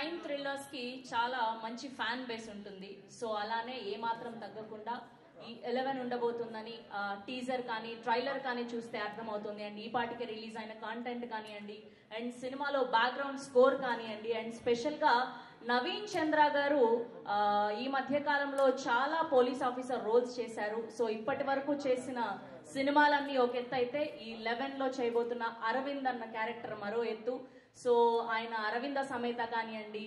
Crime థ్రిల్లర్స్కి చాలా మంచి fan base ఉంటుంది. సో అలానే ఏమాత్రం తగ్గకుండా ఈ 11 ఉండబోతుందని టీజర్ కానీ ట్రైలర్ కానీ చూస్తే అర్థమవుతుంది. అండ్ ఈ పాటికి రిలీజ్ అయిన కాంటెంట్ కానివ్వండి, అండ్ సినిమాలో బ్యాక్గ్రౌండ్ స్కోర్ కానివ్వండి, అండ్ స్పెషల్గా నవీన్ చంద్ర గారు ఈ మధ్య కాలంలో చాలా పోలీస్ ఆఫీసర్ రోల్స్ చేశారు. సో ఇప్పటి వరకు చేసిన సినిమాలన్నీ ఒక ఎత్తు అయితే ఈ 11లో చేయబోతున్న అరవింద్ అన్న క్యారెక్టర్ మరో ఎత్తు. సో ఆయన అరవింద సమేత కానివ్వండి,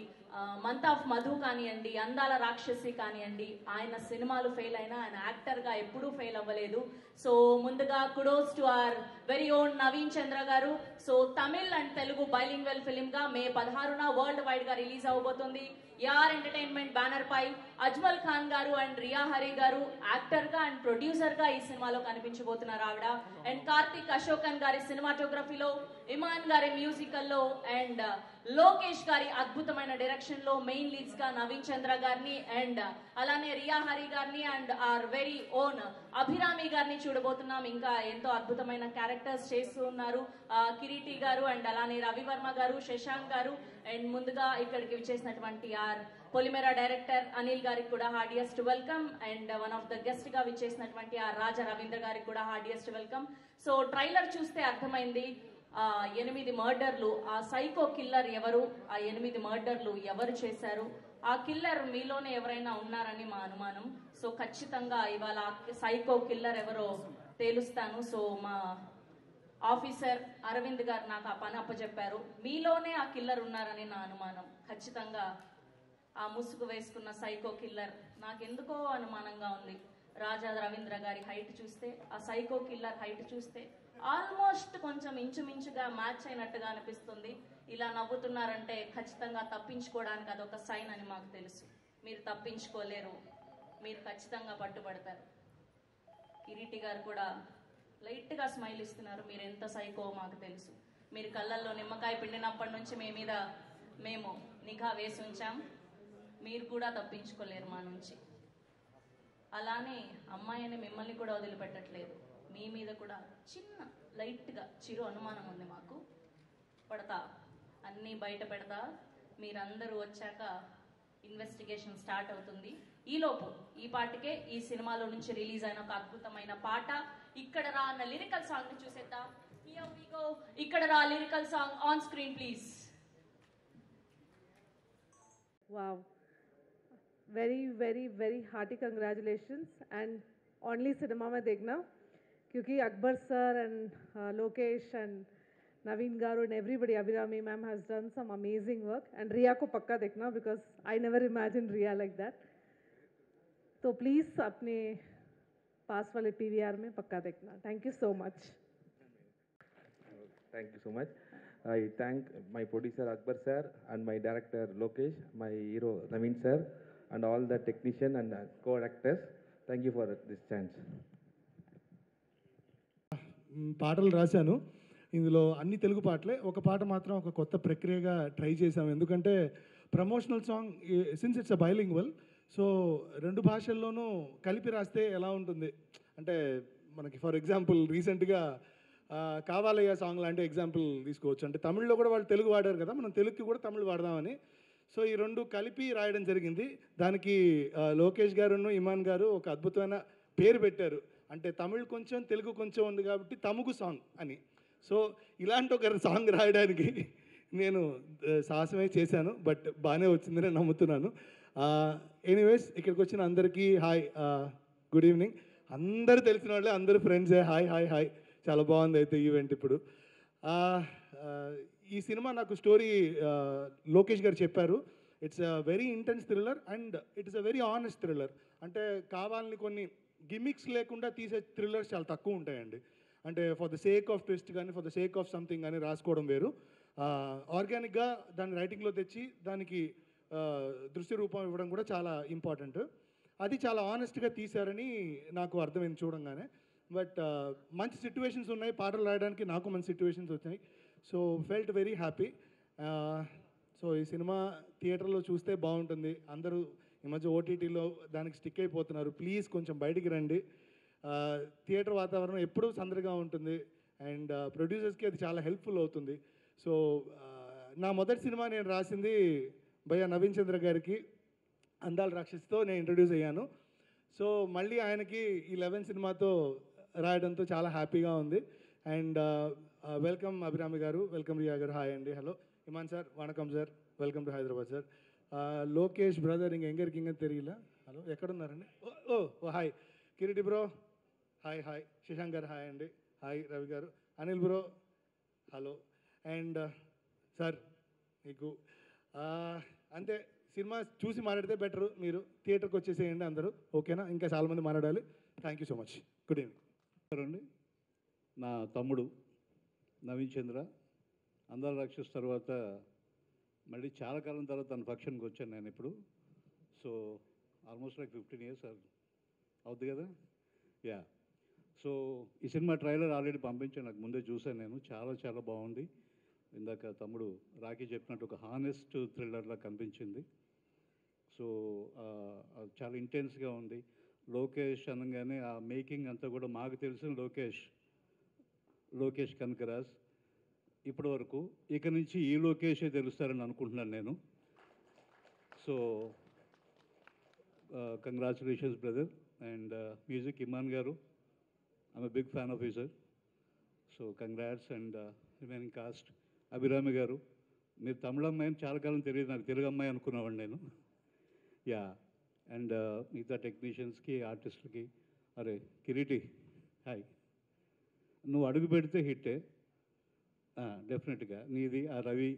మంత్ ఆఫ్ మధు కానివ్వండి, అందాల రాక్షసి కానివ్వండి, ఆయన సినిమాలు ఫెయిల్ అయినా ఆయన యాక్టర్గా ఎప్పుడూ ఫెయిల్ అవ్వలేదు. సో ముందుగా kudos to our very own Naveen Chandra garu. So Tamil and Telugu bilingual ఫిలింగా మే 16న వరల్డ్ వైడ్ గా రిలీజ్ అవబోతుంది. యార్ ఎంటర్టైన్మెంట్ బ్యానర్ పై అజ్మల్ ఖాన్ గారు అండ్ రియా హరి గారు యాక్టర్ గా అండ్ ప్రొడ్యూసర్ గా ఈ సినిమాలో కనిపించబోతున్నారు ఆవిడ. అండ్ కార్తిక్ అశోకన్ గారి సినిమాటోగ్రఫీలో, ఇమాన్ గారి మ్యూజికల్ లో, అండ్ లోకేష్ గారి అద్భుతమైన డైరెక్షన్ లో మెయిన్ లీడ్స్ గా నవీన్ చంద్ర గారిని, అండ్ అలానే రియా హరి గారిని, and our very own Abhirami గారిని చూడబోతున్నాం. ఇంకా ఎంతో అద్భుతమైన క్యారెక్టర్స్ చేస్తూ ఉన్నారు కిరీటి గారు, అండ్ అలానే రవివర్మ గారు, శశాంక్ గారు. అండ్ ముందుగా ఇక్కడికి విచ్చేసినటువంటి ఆర్ పొలిమేరా డైరెక్టర్ అనిల్ గారికి కూడా heartiest welcome. And one of the guest గా విచ్చేసినటువంటి ఆ రాజా రవీంద్ర గారికి కూడా హార్డియస్ట్ వెల్కమ్. సో ట్రైలర్ చూస్తే అర్థమైంది 8 మర్డర్లు, ఆ సైకో కిల్లర్ ఎవరు, ఆ 8 మర్డర్లు ఎవరు చేశారు, ఆ కిల్లర్ మీలోనే ఎవరైనా ఉన్నారని మా అనుమానం. సో ఖచ్చితంగా ఇవాళ సైకో కిల్లర్ ఎవరో తేలుస్తాను. సో మా ఆఫీసర్ అరవింద్ గారు నాకు ఆ పని అప్పచెప్పారు. మీలోనే ఆ కిల్లర్ ఉన్నారని నా అనుమానం. ఖచ్చితంగా ఆ ముసుగు వేసుకున్న సైకో కిల్లర్ నాకెందుకో అనుమానంగా ఉంది. రాజా రవీంద్ర గారి హైట్ చూస్తే, ఆ సైకో కిల్లర్ హైట్ చూస్తే ఆల్మోస్ట్ కొంచెం ఇంచుమించుగా మ్యాచ్ అయినట్టుగా అనిపిస్తుంది. ఇలా నవ్వుతున్నారంటే ఖచ్చితంగా తప్పించుకోవడానికి అదొక సైన్ అని మాకు తెలుసు. మీరు తప్పించుకోలేరు, మీరు ఖచ్చితంగా పట్టుబడతారు. కిరీటి గారు కూడా లైట్గా స్మైల్ ఇస్తున్నారు. మీరు ఎంత సైకో మాకు తెలుసు. మీరు కళ్ళల్లో నిమ్మకాయ పిండినప్పటి నుంచి మేము నిఘా వేసి ఉంచాం. మీరు కూడా తప్పించుకోలేరు మా నుంచి. అలానే అమ్మాయిని మిమ్మల్ని కూడా వదిలిపెట్టట్లేదు. మీ మీద కూడా చిన్న లైట్గా చిరు అనుమానం ఉంది మాకు. పడతా, అన్నీ బయట పెడతా. మీరందరూ వచ్చాక ఇన్వెస్టిగేషన్ స్టార్ట్ అవుతుంది. ఈలోపు ఈ పాటకే ఈ సినిమాలో నుంచి రిలీజ్ అయిన ఒక అద్భుతమైన పాట ఇక్కడ రా అన్న లిరికల్ సాంగ్ ని చూసేద్దాం. Here we go. ఇక్కడ రా lyrical song on screen please. Wow. Very, very, very hearty congratulations. And only cinema mein dekhna. Kyunki Akbar sir and Lokesh and Naveen Garu and everybody, Abhirami ma'am has done some amazing work. And Riya ko pakka dekhna because I never imagined Riya like that. So please apne pass wale PVR mein pakka dekhna. Thank you so much. Thank you so much. I thank my producer Akbar sir and my director Lokesh, my hero Naveen sir, and all the technician and co-actors. Thank you for this chance. పాటలు రాశాను. ఇందులో అన్ని తెలుగు పాటలే. ఒక పాట మాత్రం ఒక కొత్త ప్రక్రియగా ట్రై చేశాము. ఎందుకంటే promotional song since it's a bilingual, so 2 భాషల్లోనూ కలిపి రాస్తే ఎలా ఉంటుంది అంటే, మనకి ఫర్ ఎగ్జాంపుల్ రీసెంట్గా కావాలయ్య సాంగ్ లాంటి ఎగ్జాంపుల్ తీసుకోవచ్చు. అంటే తమిళ్లో కూడా వాళ్ళు తెలుగు వాడారు కదా, మనం తెలుగుకి కూడా తమిళ్ వాడదామని. సో ఈ 2 కలిపి రాయడం జరిగింది. దానికి లోకేష్ గారును ఇమాన్ గారు ఒక అద్భుతమైన పేరు పెట్టారు. అంటే తమిళ్ కొంచెం తెలుగు కొంచెం ఉంది కాబట్టి తముగు సాంగ్ అని. సో ఇలాంటి ఒక సాంగ్ రాయడానికి నేను సాహసమే చేశాను. బట్ బాగానే వచ్చిందని నమ్ముతున్నాను. ఎనీవేస్, ఇక్కడికి వచ్చిన అందరికీ హాయ్, గుడ్ ఈవినింగ్. అందరూ తెలిసిన వాళ్ళే, అందరూ ఫ్రెండ్సే. Hi hi hi. చాలా బాగుంది అయితే ఈవెంట్. ఇప్పుడు ఈ సినిమా నాకు స్టోరీ లోకేష్ గారు చెప్పారు. It's a very intense thriller and it is a very honest thriller. అంటే కావాలని కొన్ని గిమిక్స్ లేకుండా తీసే థ్రిల్లర్స్ చాలా తక్కువ ఉంటాయండి. అంటే for the sake of twist కానీ for the sake of something కానీ రాసుకోవడం వేరు. ఆర్గానిక్గా దాన్ని రైటింగ్లో తెచ్చి దానికి దృశ్య రూపం ఇవ్వడం కూడా చాలా ఇంపార్టెంట్. అది చాలా ఆనెస్ట్గా తీశారని నాకు అర్థమైంది చూడంగానే. బట్ మంచి సిచ్యువేషన్స్ ఉన్నాయి పాటలు రాయడానికి. నాకు మంచి సిచ్యువేషన్స్ వచ్చాయి. So felt very happy. So ఈ సినిమా థియేటర్లో చూస్తే బాగుంటుంది. అందరూ ఈ మధ్య ఓటీటీలో దానికి స్టిక్ అయిపోతున్నారు. ప్లీజ్ కొంచెం బయటికి రండి. థియేటర్ వాతావరణం ఎప్పుడూ సందడిగా ఉంటుంది అండ్ ప్రొడ్యూసర్స్కి అది చాలా హెల్ప్ఫుల్ అవుతుంది. సో నా మొదటి సినిమా నేను రాసింది భయ్య నవీన్ చంద్ర గారికి అందాల రాక్షసితో నేను ఇంట్రడ్యూస్ అయ్యాను. సో మళ్ళీ ఆయనకి ఈ 11 సినిమాతో రాయడంతో చాలా హ్యాపీగా ఉంది. అండ్ వెల్కమ్ అభిరామి గారు, వెల్కమ్ రియా గారు, హాయ్ అండి, హలో ఇమాన్ సార్, వణకం sir, welcome to Hyderabad sir. Lokesh brother ఇంక ఎంగరికి ఇంక తెలియల, హలో ఎక్కడున్నారండి? ఓ ఓ hi Kireeti bro, hi hi Sashank garu, hi అండి, hi Ravi garu, Anil bro, hello. And sir మీకు అంతే, సినిమా చూసి మాట్లాడితే బెటర్, మీరు థియేటర్కి వచ్చేసేయండి అందరూ, ఓకేనా? ఇంకా చాలామంది మాట్లాడాలి. Thank you so much, good evening అండి. నా తమ్ముడు నవీన్ చంద్ర అందాల రాక్షస్ తర్వాత మళ్ళీ చాలా కాలం తర్వాత తన ఫంక్షన్కి వచ్చాను నేను ఇప్పుడు. సో ఆల్మోస్ట్ లైక్ 15 years అవుద్ది కదా, యా. సో ఈ సినిమా ట్రైలర్ ఆల్రెడీ పంపించాను, నాకు ముందే చూశాను నేను, చాలా చాలా బాగుంది. ఇందాక తమ్ముడు రాఖీ చెప్పినట్టు ఒక హానెస్ట్ థ్రిల్లర్లా కనిపించింది. సో చాలా ఇంటెన్స్గా ఉంది. లోకేష్ అనగానే ఆ మేకింగ్ అంతా కూడా మాకు తెలిసిన లోకేష్ కనకరాజ్ ఇప్పటి వరకు, ఇక నుంచి ఈ లోకేషే తెలుస్తారని అనుకుంటున్నాను నేను. So congratulations brother. And music Imman garu, I'm big fan of you sir. So congrats. And remaining cast Abhirami garu, మీరు తమిళ అమ్మాయిని చాలా కాలం తెలియదు నాకు, తెలుగు అమ్మాయి అనుకున్నామండి నేను, యా. అండ్ మిగతా టెక్నీషియన్స్కి, ఆర్టిస్టులకి, అరే కిరీటి హాయ్, నువ్వు అడుగు పెడితే హిట్టే డెఫినెట్గా. నీది ఆ రవి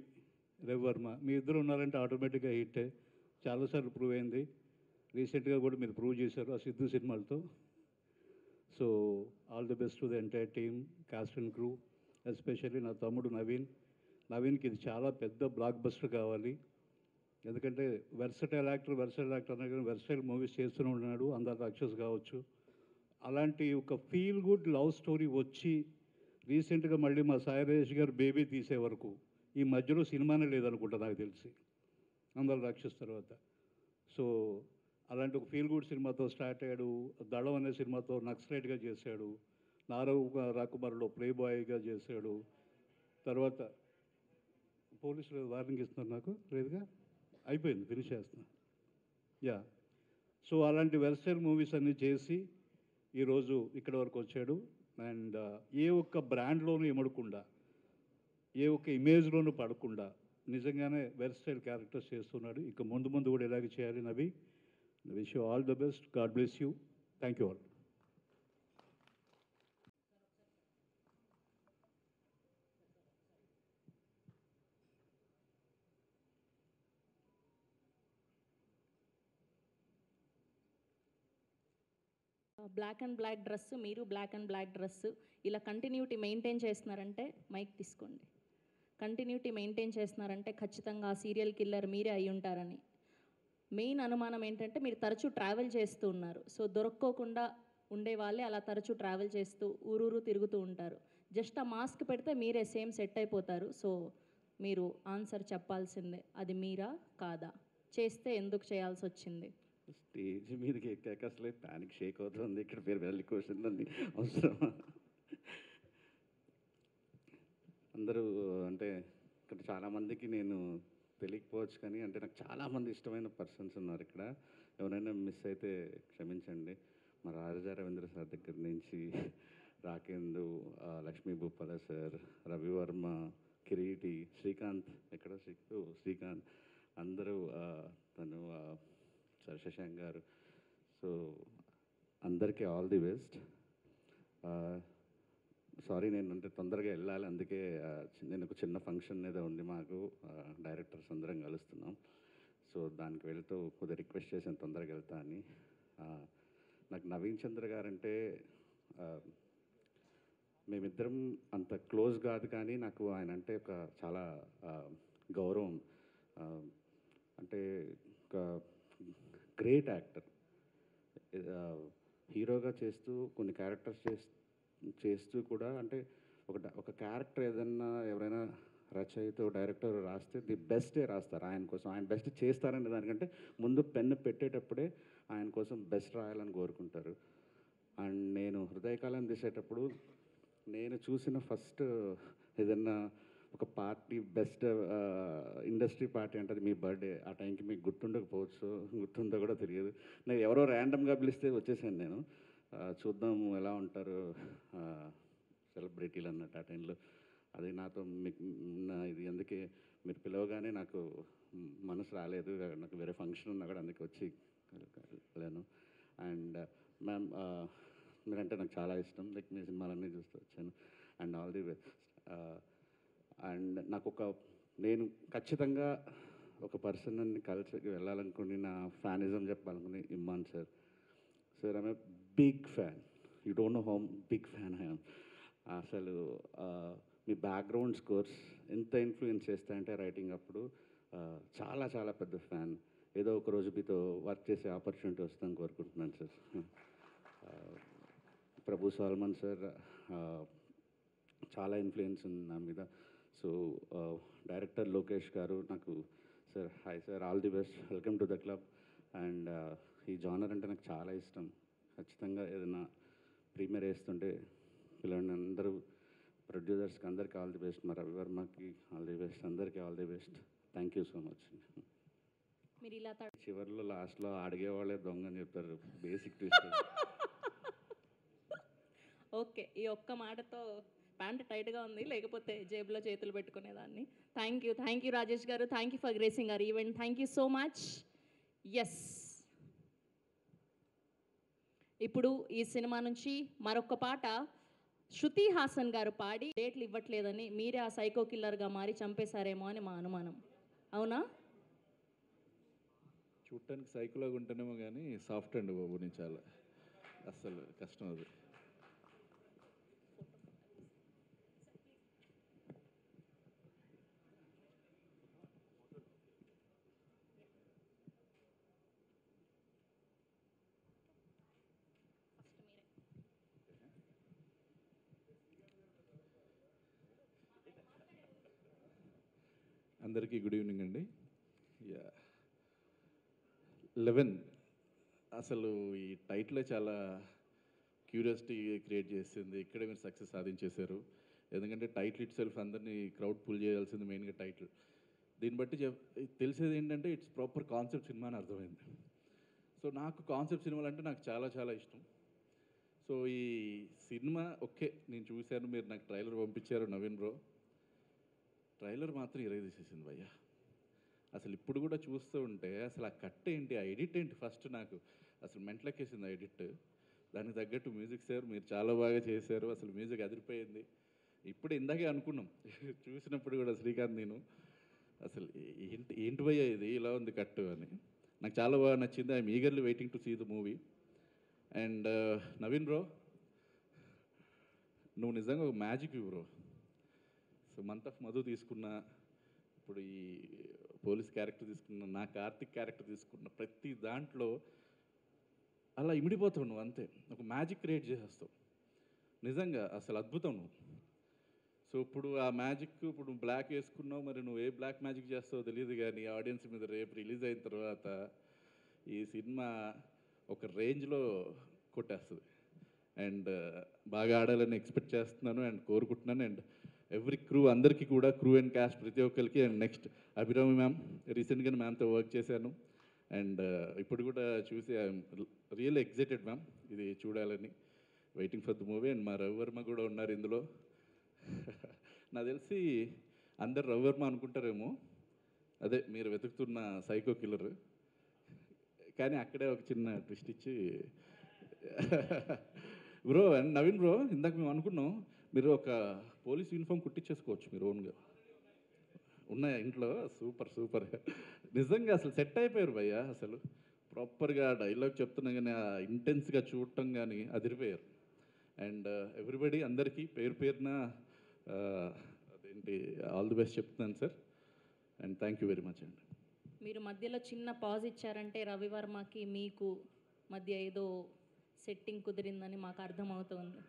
వర్మ, మీ ఇద్దరు ఉన్నారంటే ఆటోమేటిక్గా హిట్టే, చాలాసార్లు ప్రూవ్ అయింది. రీసెంట్గా కూడా మీరు ప్రూవ్ చేశారు ఆ సిద్ధు సినిమాలతో. So all the best to the entire team, cost and crew, especially నా తమ్ముడు నవీన్కి ఇది చాలా పెద్ద బ్లాక్ బస్టర్ కావాలి. ఎందుకంటే వెర్సటైల్ యాక్టర్ అనే కానీ వెర్సటైల్ మూవీస్ చేస్తూనే ఉన్నాడు, అందాల రాక్షస్ కావచ్చు. అలాంటి ఒక ఫీల్ గుడ్ లవ్ స్టోరీ వచ్చి రీసెంట్గా మళ్ళీ మా సాయిరేష్ గారు బేబీ తీసే వరకు ఈ మధ్యలో సినిమానే లేదనుకుంటా నాకు తెలిసి అందాల రాక్షస్ తర్వాత. సో అలాంటి ఒక ఫీల్ గుడ్ సినిమాతో స్టార్ట్ అయ్యాడు. దళం అనే సినిమాతో నక్సలైట్గా చేశాడు. రాకుమారులో ప్లే బాయ్గా చేశాడు. తర్వాత పోలీసులు వార్నింగ్ ఇస్తున్నారు నాకు, లేదుగా అయిపోయింది, ఫినిష్ చేస్తున్నా, యా. సో అలాంటి వెర్సైల్ మూవీస్ అన్నీ చేసి ఈరోజు ఇక్కడ వరకు వచ్చాడు. అండ్ ఏ ఒక్క బ్రాండ్లోనూ ఇమడకుండా, ఏ ఒక్క ఇమేజ్లోనూ పడకుండా నిజంగానే వెర్సైల్ క్యారెక్టర్స్ చేస్తున్నాడు. ఇక ముందు కూడా ఇలాగే చేయాలి నవి. Wish you all the best, god bless you, thank you all. Black and black dress, మీరు బ్లాక్ అండ్ బ్లాక్ డ్రెస్, ఇలా కంటిన్యూటీ మెయింటైన్ చేస్తున్నారంటే, మైక్ తీసుకోండి, కంటిన్యూటీ మెయింటైన్ చేస్తున్నారంటే ఖచ్చితంగా ఆ సీరియల్ కిల్లర్ మీరే అయి ఉంటారని మెయిన్ అనుమానం ఏంటంటే, మీరు తరచూ ట్రావెల్ చేస్తూ ఉన్నారు. సో దొరక్కోకుండా ఉండే వాళ్ళే అలా తరచూ ట్రావెల్ చేస్తూ ఊరూరు తిరుగుతూ ఉంటారు. జస్ట్ ఆ మాస్క్ పెడితే మీరే సేమ్ సెట్ అయిపోతారు. సో మీరు ఆన్సర్ చెప్పాల్సిందే, అది మీరా కాదా, చేస్తే ఎందుకు చేయాల్సి వచ్చింది? స్టేజ్ మీదకి ఎక్కాక అసలే ప్యానిక్ షేక్ అవుతుంది. ఇక్కడ పేరు వెళ్ళి క్వశ్చన్ అన్ని అవసరమా? అందరూ అంటే ఇక్కడ చాలామందికి నేను తెలియకపోవచ్చు, కానీ అంటే నాకు చాలామంది ఇష్టమైన పర్సన్స్ ఉన్నారు ఇక్కడ. ఎవరైనా మిస్ అయితే క్షమించండి. మా రాజా రవీంద్ర సార్ దగ్గర నుంచి రాకేందు, లక్ష్మీ భూపాల సార్, రవివర్మ, కిరీటి, శ్రీకాంత్, ఎక్కడ శ్రీకాంత్, అందరూ తను సార్ శశాంక్ గారు. సో అందరికీ ఆల్ ది బెస్ట్. సారీ నేను అంటే తొందరగా వెళ్ళాలి, అందుకే నేను ఒక చిన్న ఫంక్షన్ ఏదో ఉంది మాకు, డైరెక్టర్స్ అందరం కలుస్తున్నాం. సో దానికి వెళ్తూ కొద్దిగా రిక్వెస్ట్ చేసాను తొందరగా వెళ్తా అని. నాకు నవీన్ చంద్ర గారు అంటే మేమిద్దరం అంత క్లోజ్ కాదు, కానీ నాకు ఆయన అంటే ఒక చాలా గౌరవం. అంటే ఒక గ్రేట్ యాక్టర్, హీరోగా చేస్తూ కొన్ని క్యారెక్టర్స్ చేస్తూ కూడా అంటే ఒక క్యారెక్టర్ ఏదన్నా ఎవరైనా రచయిత డైరెక్టర్ రాస్తే ది బెస్టే రాస్తారు ఆయన కోసం. ఆయన బెస్ట్ చేస్తారనే దానికంటే ముందు పెన్ను పెట్టేటప్పుడే ఆయన కోసం బెస్ట్ రాయాలని కోరుకుంటారు. అండ్ నేను హృదయకాలం తీసేటప్పుడు నేను చూసిన ఫస్ట్ ఏదన్నా ఒక పార్టీ బెస్ట్ ఇండస్ట్రీ పార్టీ అంటే అది మీ బర్త్డే. ఆ టైంకి మీకు గుర్తుండకపోవచ్చు, గుర్తుందో కూడా తెలియదు. నేను ఎవరో ర్యాండమ్గా పిలిస్తే వచ్చేసాను నేను. చూద్దాము ఎలా ఉంటారు సెలబ్రిటీలు అన్నట్టు ఆ టైంలో. అది నాతో మీకు ఇది అందుకే మీరు పిలవగానే నాకు మనసు రాలేదు. నాకు వేరే ఫంక్షన్ ఉన్నా కూడా అందుకే వచ్చి వెళ్ళాను. అండ్ మ్యామ్, మీరంటే నాకు చాలా ఇష్టం. లైక్ మీ సినిమాలన్నీ చూస్తూ వచ్చాను. And all the best. And నేను ఖచ్చితంగా ఒక పర్సన్ని కలిసి వెళ్ళాలనుకుని, నా ఫ్యానిజం చెప్పాలనుకుని Imman sir. Sir, I'm a big fan. You don't know how big fan I am. అసలు మీ బ్యాక్గ్రౌండ్ స్కోర్స్ ఎంత ఇన్ఫ్లుయెన్స్ చేస్తాయంటే రైటింగ్ అప్పుడు చాలా చాలా పెద్ద ఫ్యాన్. ఏదో ఒక రోజు మీతో వర్క్ చేసే ఆపర్చునిటీ వస్తుందని కోరుకుంటున్నాను సార్. ప్రభు సాల్మన్ సార్ చాలా ఇన్ఫ్లుయెన్స్ ఉంది నా మీద. సో డైరెక్టర్ లోకేష్ గారు నాకు, sir hi sir, all the best, welcome to the club. And ఈ జానర్ అంటే నాకు చాలా ఇష్టం. ఖచ్చితంగా ఏదైనా ప్రీమియర్ వేస్తుంటే పిల్లల్ని అందరూ, ప్రొడ్యూసర్స్కి అందరికీ ఆల్ ది బెస్ట్, మా రవి వర్మకి ఆల్ ది బెస్ట్, అందరికీ all the best. Thank you so much. మీరు ఇలా చివరిలో లాస్ట్లో అడిగేవాళ్ళే దొంగ అని చెప్తారు. Basic twist. ఓకే, ఈ ఒక్క మాటతో ప్యాంట్ టైట్గా ఉంది, లేకపోతే జేబులో చేతులు పెట్టుకునేదాన్ని. థ్యాంక్ యూ రాజేష్ గారు. Thank you for gracing our event. Thank you so much. Yes, ఇప్పుడు ఈ సినిమా నుంచి మరొక పాట శృతి హాసన్ గారు పాడి డేట్లు ఇవ్వట్లేదని మీరే ఆ సైకో కిల్లర్గా మారి చంపేశారేమో అని మా అనుమానం. అవునా? చూడటానికి సైకోలాగా ఉంటేనేమో కానీ సాఫ్ట్ అండి బాబు. నేను చాలా అస్సలు కష్టం అది. అందరికీ గుడ్ ఈవినింగ్ అండి. 11 అసలు ఈ టైటిలే చాలా క్యూరియాసిటీ క్రియేట్ చేసింది. ఇక్కడే మీరు సక్సెస్ సాధించేశారు. ఎందుకంటే టైటిల్ ఇట్ సెల్ఫ్ అందరినీ క్రౌడ్ పుల్ చేయాల్సింది మెయిన్గా టైటిల్. దీన్ని బట్టి తెలిసేది ఏంటంటే ఇట్స్ ప్రాపర్ కాన్సెప్ట్ సినిమా అని అర్థమైంది. సో నాకు కాన్సెప్ట్ సినిమాలు అంటే నాకు చాలా చాలా ఇష్టం. సో ఈ సినిమా ఓకే, నేను చూశాను, మీరు నాకు ట్రైలర్ పంపించారు నవీన్ బ్రో. ట్రైలర్ మాత్రం ఇరగదీసేసింది భయ్య. అసలు ఇప్పుడు కూడా చూస్తూ ఉంటే అసలు ఆ కట్ ఏంటి, ఆ ఎడిట్ ఏంటి, ఫస్ట్ నాకు అసలు మెంట్లెక్కేసింది ఆ ఎడిట్. దానికి తగ్గట్టు మ్యూజిక్ సార్ మీరు చాలా బాగా చేశారు. అసలు మ్యూజిక్ అదిరిపోయింది. ఇప్పుడు ఇందాకే అనుకున్నాం చూసినప్పుడు కూడా శ్రీకాంత్ నేను, అసలు ఏంటి భయ్య ఇది ఇలా ఉంది కట్టు అని. నాకు చాలా బాగా నచ్చింది. I'm eagerly waiting to see the movie. And Naveen bro, నువ్వు నిజంగా ఒక magic bro. So month of Madhu తీసుకున్నా, ఇప్పుడు ఈ పోలీస్ క్యారెక్టర్ తీసుకున్నా, నా కార్తిక్ క్యారెక్టర్ తీసుకున్న, ప్రతి దాంట్లో అలా ఇమిడిపోతావు నువ్వు. అంతే, ఒక మ్యాజిక్ క్రియేట్ చేసేస్తావు. నిజంగా అసలు అద్భుతం నువ్వు. సో ఇప్పుడు ఆ మ్యాజిక్, ఇప్పుడు బ్లాక్ వేసుకున్నావు, మరి నువ్వు ఏ బ్లాక్ మ్యాజిక్ చేస్తావో తెలియదు. కానీ ఆడియన్స్ మీద రేపు రిలీజ్ అయిన తర్వాత ఈ సినిమా ఒక రేంజ్లో కొట్టేస్తుంది. అండ్ బాగా ఆడాలని ఎక్స్పెక్ట్ చేస్తున్నాను అండ్ కోరుకుంటున్నాను. అండ్ ఎవ్రీ క్రూ, అందరికీ కూడా, క్రూ అండ్ క్యాస్ట్ ప్రతి ఒక్కరికి. అండ్ నెక్స్ట్ అభిరామి మ్యామ్, రీసెంట్గా మ్యామ్తో వర్క్ చేశాను. అండ్ ఇప్పుడు కూడా చూసి ఐఎమ్ రియల్లీ ఎక్సైటెడ్ మ్యామ్, ఇది చూడాలని, waiting for the movie. And మా రవివర్మ కూడా ఉన్నారు ఇందులో. నాకు తెలిసి అందరు రవివర్మ అనుకుంటారేమో, అదే మీరు వెతుకుతున్న సైకో కిల్లర్. కానీ అక్కడే ఒక చిన్న ట్విస్ట్ ఇచ్చి బ్రో. అండ్ నవీన్ బ్రో, ఇందాక మేము అనుకున్నాం మీరు ఒక పోలీస్ యూనిఫామ్ కుట్టించేసుకోవచ్చు మీరు ఓన్గా. ఉన్నాయా ఇంట్లో? Super super. నిజంగా అసలు సెట్ అయిపోయారు భయ్య. అసలు ప్రాపర్గా డైలాగ్ చెప్తున్నా కానీ ఆ ఇంటెన్స్గా చూడటం కానీ అదిరిపోయారు. అండ్ ఎవ్రీబడి, అందరికీ పేరు పేరున అదేంటి ఆల్ ది బెస్ట్ చెప్తున్నాను sir. And thank you very much అండి. మీరు మధ్యలో చిన్న పాజ్ ఇచ్చారంటే రవివర్మకి మీకు మధ్య ఏదో సెట్టింగ్ కుదిరిందని మాకు అర్థమవుతుంది.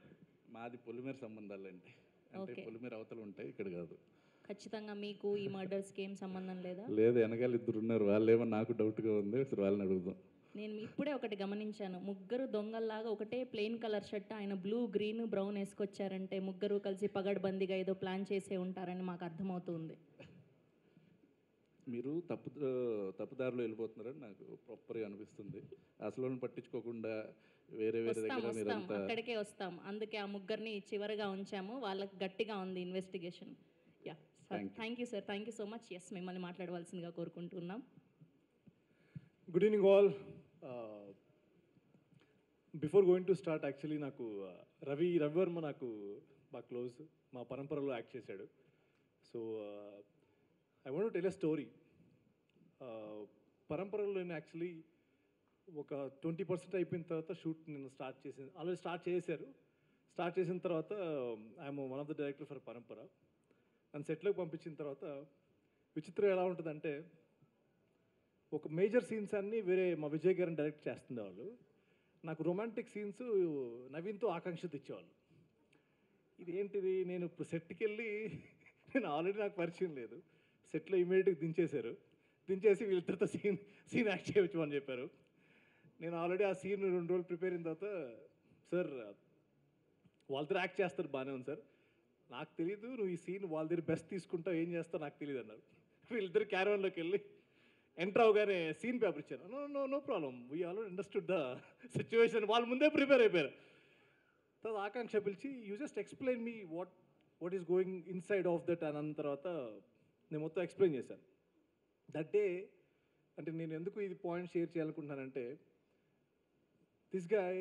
మాది పొలిమేర సంబంధాలండి. అంటే పొలిమేర అవతలు ఉంటాయి, ఇక్కడ కాదు. ఖచ్చితంగా మీకు ఈ మర్డర్స్కి ఏం సంబంధం లేదా? లేదు, వెనకాల ఇద్దరు ఉన్నారు. వాళ్ళు ఏమో నాకు డౌట్గా ఉంది, అసలు వాళ్ళని అడుగుదాం. నేను ఇప్పుడే ఒకటి గమనించాను, ముగ్గురు దొంగల్లాగా ఒకటే ప్లెయిన్ కలర్ షర్ట్, ఆయన బ్లూ గ్రీన్ బ్రౌన్ వేసుకొచ్చారంటే ముగ్గురు కలిసి పగడ్బందీగా ఏదో ప్లాన్ చేసే ఉంటారని మాకు అర్థమవుతుంది. మీరు తప్పుదారిలో వెళ్ళిపోతున్నారని నాకు ప్రాపర్గా అనిపిస్తుంది. అసలు పట్టించుకోకుండా వేరే వేరే వస్తాం దగ్గర వస్తాం మీరంతా అక్కడికే వస్తాం. అందుకే ఆ ముగ్గురిని చివరిగా ఉంచాము, వాళ్ళకి గట్టిగా ఉంది investigation. Yeah sir, thank you sir, thank you so much. Yes, మిమ్మల్ని మాట్లాడవలసిందిగా కోరుకుంటున్నాం. Good evening all. Before going to start, actually నాకు రవివర్మ నాకు బాగా క్లోజ్, మా పరంపరలో యాక్ట్ చేశాడు. So I want to tell a story. పరంపరలో నేను యాక్చువల్లీ ఒక 20% అయిపోయిన తర్వాత షూట్ నేను ఆల్రెడీ స్టార్ట్ చేశారు. స్టార్ట్ చేసిన తర్వాత I'm one of the director for పరంపర. నన్ను సెట్లోకి పంపించిన తర్వాత విచిత్రం ఎలా ఉంటుందంటే, ఒక మేజర్ సీన్స్ అన్నీ వేరే మా విజయ్ గారిని డైరెక్ట్ చేస్తుండేవాళ్ళు. నాకు రొమాంటిక్ సీన్స్ నవీన్తో ఆకాంక్షత ఇచ్చేవాళ్ళు. ఇదేంటిది, నేను ఇప్పుడు సెట్కి వెళ్ళి నేను ఆల్రెడీ నాకు పరిచయం లేదు, సెట్లో ఇమీడియట్గా దించేసి వీళ్ళిద్దరితో సీన్ యాక్ట్ చేయవచ్చు అని చెప్పారు. నేను ఆల్రెడీ ఆ సీన్ 2 రోజులు ప్రిపేర్ అయిన తర్వాత, సార్ వాళ్ళతో యాక్ట్ చేస్తారు బాగానే ఉంది సార్, నాకు తెలియదు నువ్వు ఈ సీన్ వాళ్ళ దగ్గర బెస్ట్ తీసుకుంటావు, ఏం చేస్తావు నాకు తెలియదు అన్నారు. వీళ్ళిద్దరు క్యారవాన్లోకి వెళ్ళి ఎంటర్ అవగానే సీన్ పేపర్ ఇచ్చాను. No problem, we already understood the situation, వాళ్ళు ముందే ప్రిపేర్ అయిపోయారు. తర్వాత ఆకాంక్ష పిలిచి, you just explain me what is going inside of that అని అన్న తర్వాత నేను మొత్తం ఎక్స్ప్లెయిన్ చేశాను. దట్ డే, అంటే నేను ఎందుకు ఇది పాయింట్ షేర్ చేయాలనుకుంటున్నానంటే, దిస్ గాయ్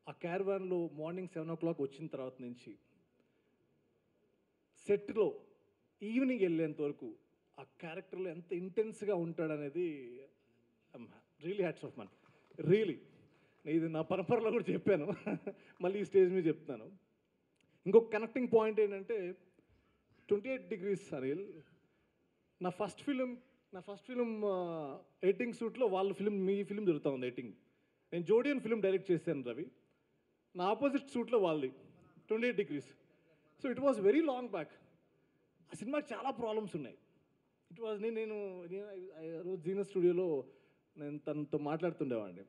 ఆ క్యారవాన్లో మార్నింగ్ 7 o'clock వచ్చిన తర్వాత నుంచి సెట్లో ఈవినింగ్ వెళ్ళేంత వరకు ఆ క్యారెక్టర్లో ఎంత ఇంటెన్స్గా ఉంటాడనేది really hats off man, really. ఇది నా పరంపరలో కూడా చెప్పాను, మళ్ళీ ఈ స్టేజ్ మీద చెప్తున్నాను. ఇంకొక కనెక్టింగ్ పాయింట్ ఏంటంటే, 28 Degrees అనిల్ నా ఫస్ట్ ఫిలిం ఎడిటింగ్ షూట్లో మీ ఫిలిం దొరుకుతా ఉంది ఎడిటింగ్. నేను జోడియన్ ఫిలిం డైరెక్ట్ చేశాను రవి, నా ఆపోజిట్ షూట్లో వాళ్ళది 28 Degrees. So it was very long back. ఆ సినిమాకి చాలా ప్రాబ్లమ్స్ ఉన్నాయి. ఇట్ వాజ్ నేను రోజు జీనస్ స్టూడియోలో నేను తనతో మాట్లాడుతుండేవాడిని.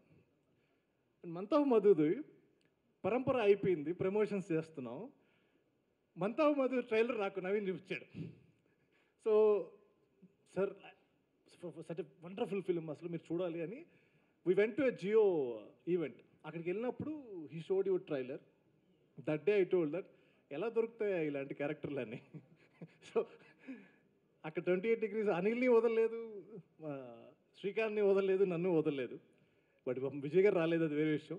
మంత్ ఆఫ్ మధుది పరంపర అయిపోయింది, ప్రమోషన్స్ చేస్తున్నాం. మంత్ ఆఫ్ మధు ట్రైలర్ నాకు నవీన్ చూపించాడు. So sir, such a wonderful film, అసలు మీరు చూడాలి అని. We went to a Jio event. అక్కడికి వెళ్ళినప్పుడు he showed your trailer. That day I told that ఎలా దొరుకుతాయి ఇలాంటి క్యారెక్టర్లన్నీ. సో అక్కడ 28 Degrees అనిల్ని వదలలేదు, శ్రీకాంత్ని వదలలేదు, నన్ను వదలలేదు. బట్ విజయ్ గారు రాలేదు, అది వేరే విషయం.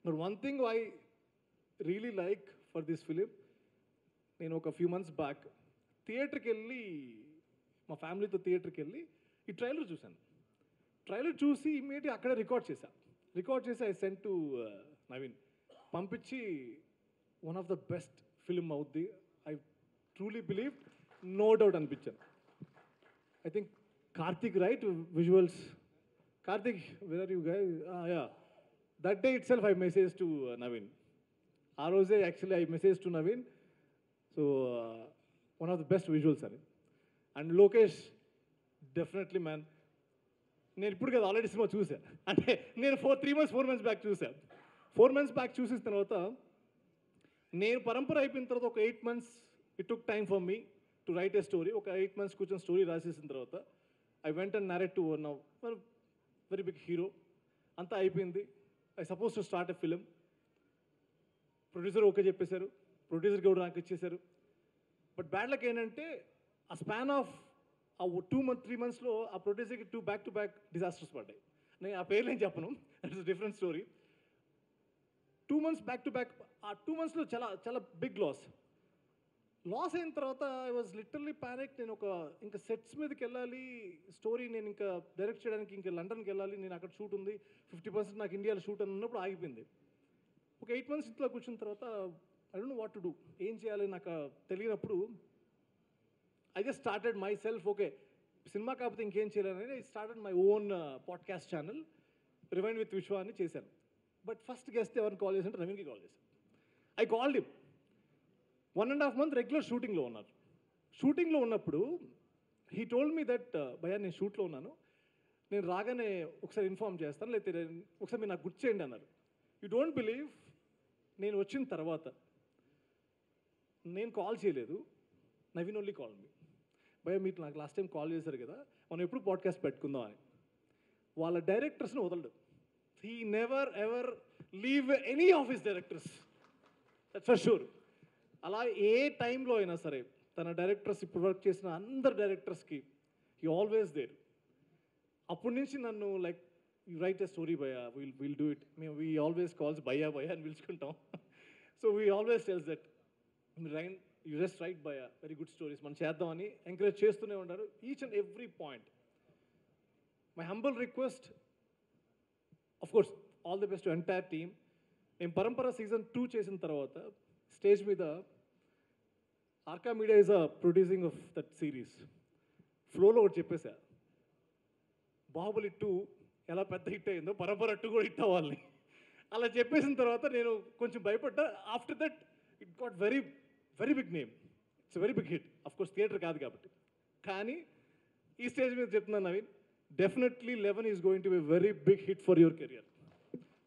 But one thing I really like for this film, నేను ఒక ఫ్యూ మంత్స్ బ్యాక్ థియేటర్కి వెళ్ళి, మా ఫ్యామిలీతో థియేటర్కి వెళ్ళి ఈ ట్రైలర్ చూశాను. ట్రైలర్ చూసి ఇమ్మీడియట్గా అక్కడే రికార్డ్ చేసి ఐ సెంట్ టు నవీన్, పంపించి one of the best film అవుద్ది, I truly believe, no doubt అనిపించాను. I think Karthik right visuals, Karthik where are you guys? Ya, that day itself I message to Naveen. ఆ రోజే actually I message to Naveen. So one of the best visuals అని. And Lokesh definitely man, నేను ఇప్పుడు కదా already cinema చూశాను, అంటే నేను 4 months back చూశాను. 4 months బ్యాక్ చూసిన తర్వాత నేను పరంపర అయిపోయిన తర్వాత ఒక 8 months it took time for me to write a story. ఒక 8 months కూర్చొని స్టోరీ రాసేసిన తర్వాత I went and narrate to one very big hero. అంతా అయిపోయింది. I suppose to start a film. Producer okay చెప్పేశారు, ప్రొడ్యూసర్కి కూడా నాకు ఇచ్చేశారు. బట్ బ్యాడ్ లక్ ఏంటంటే, ఆ స్పాన్ ఆఫ్ ఆ 3 monthsలో ఆ ప్రొడ్యూసర్కి 2 back-to-back డిజాస్టర్స్ పడ్డాయి. నేను ఆ పేర్లు ఏం చెప్పను, that's different story. 2 months back-to-back, ఆ 2 monthsలో చాలా బిగ్ లాస్ అయిన తర్వాత ఐ వాజ్ లిటరల్లీ ప్యానిక్. నేను ఇంకా సెట్స్ మీదకి వెళ్ళాలి, స్టోరీ నేను ఇంకా డైరెక్ట్ చేయడానికి ఇంకా లండన్కి వెళ్ళాలి, నేను అక్కడ షూట్ ఉంది, 50% నాకు ఇండియాలో షూట్ అని ఉన్నప్పుడు ఆగిపోయింది. ఒక 8 months ఇంట్లో కూర్చున్న తర్వాత I don't know what to do, ఏం చేయాలి నాకు తెలియనప్పుడు I just started my self. Okay, cinema కాకపోతే ఇంకేం చేయాలని I started my own podcast channel rewind with విశ్వ అని చేశాను. బట్ ఫస్ట్ గెస్ట్ ఎవరిని కాల్ చేశాను, నవీన్కి కాల్ చేశాను. I called him. 1.5 months regular షూటింగ్లో ఉన్నారు. షూటింగ్లో ఉన్నప్పుడు హీ టోల్డ్ మీ దట్ భయ్యా నేను షూట్లో ఉన్నాను, నేను రాగానే ఒకసారి ఇన్ఫామ్ చేస్తాను, లేకపోతే ఒకసారి మీరు నాకు గుర్తు చేయండి అన్నారు. యూ డోంట్ బిలీవ్, నేను వచ్చిన తర్వాత నేను కాల్ చేయలేదు, నవీన్ ఓన్లీ కాల్ మీ. భయ మీరు నాకు లాస్ట్ టైం కాల్ చేశారు కదా, మనం ఎప్పుడు పాడ్కాస్ట్ పెట్టుకుందాం అని. వాళ్ళ డైరెక్టర్స్ని వదలడు. He never ever leave any of his directors, that's for sure. అలా ఏ టైంలో అయినా సరే తన డైరెక్టర్స్ ఇప్పుడు వర్క్ చేసిన అందరు డైరెక్టర్స్కి హీ ఆల్వేస్ దేర్. అప్పటి నుంచి నన్ను like you write a story bhaiya, will do it. మేము we always calls bhaiya bhaiya అని పిలుచుకుంటాం. So we always tells that you just write bhaiya very good stories, మనం చేద్దామని ఎంకరేజ్ చేస్తూనే ఉంటారు each and every point. My humble request, of course all the best to entire team. మేము Parampara season 2 చేసిన తర్వాత stage మీద Arka media is a producing of that series. ఫ్లోలో ఒకటి చెప్పేశా, బాహుబలి 2 ఎలా పెద్ద హిట్ అయిందో పరంపర 2 కూడా హిట్ అవ్వాలి. అలా చెప్పేసిన తర్వాత నేను కొంచెం భయపడ్డా. After that it got very very big name, it's very big hit. Of course theatre కాదు కాబట్టి, కానీ ఈ స్టేజ్ మీద చెప్తున్నాను Naveen, definitely 11 is going to be very big hit for your career,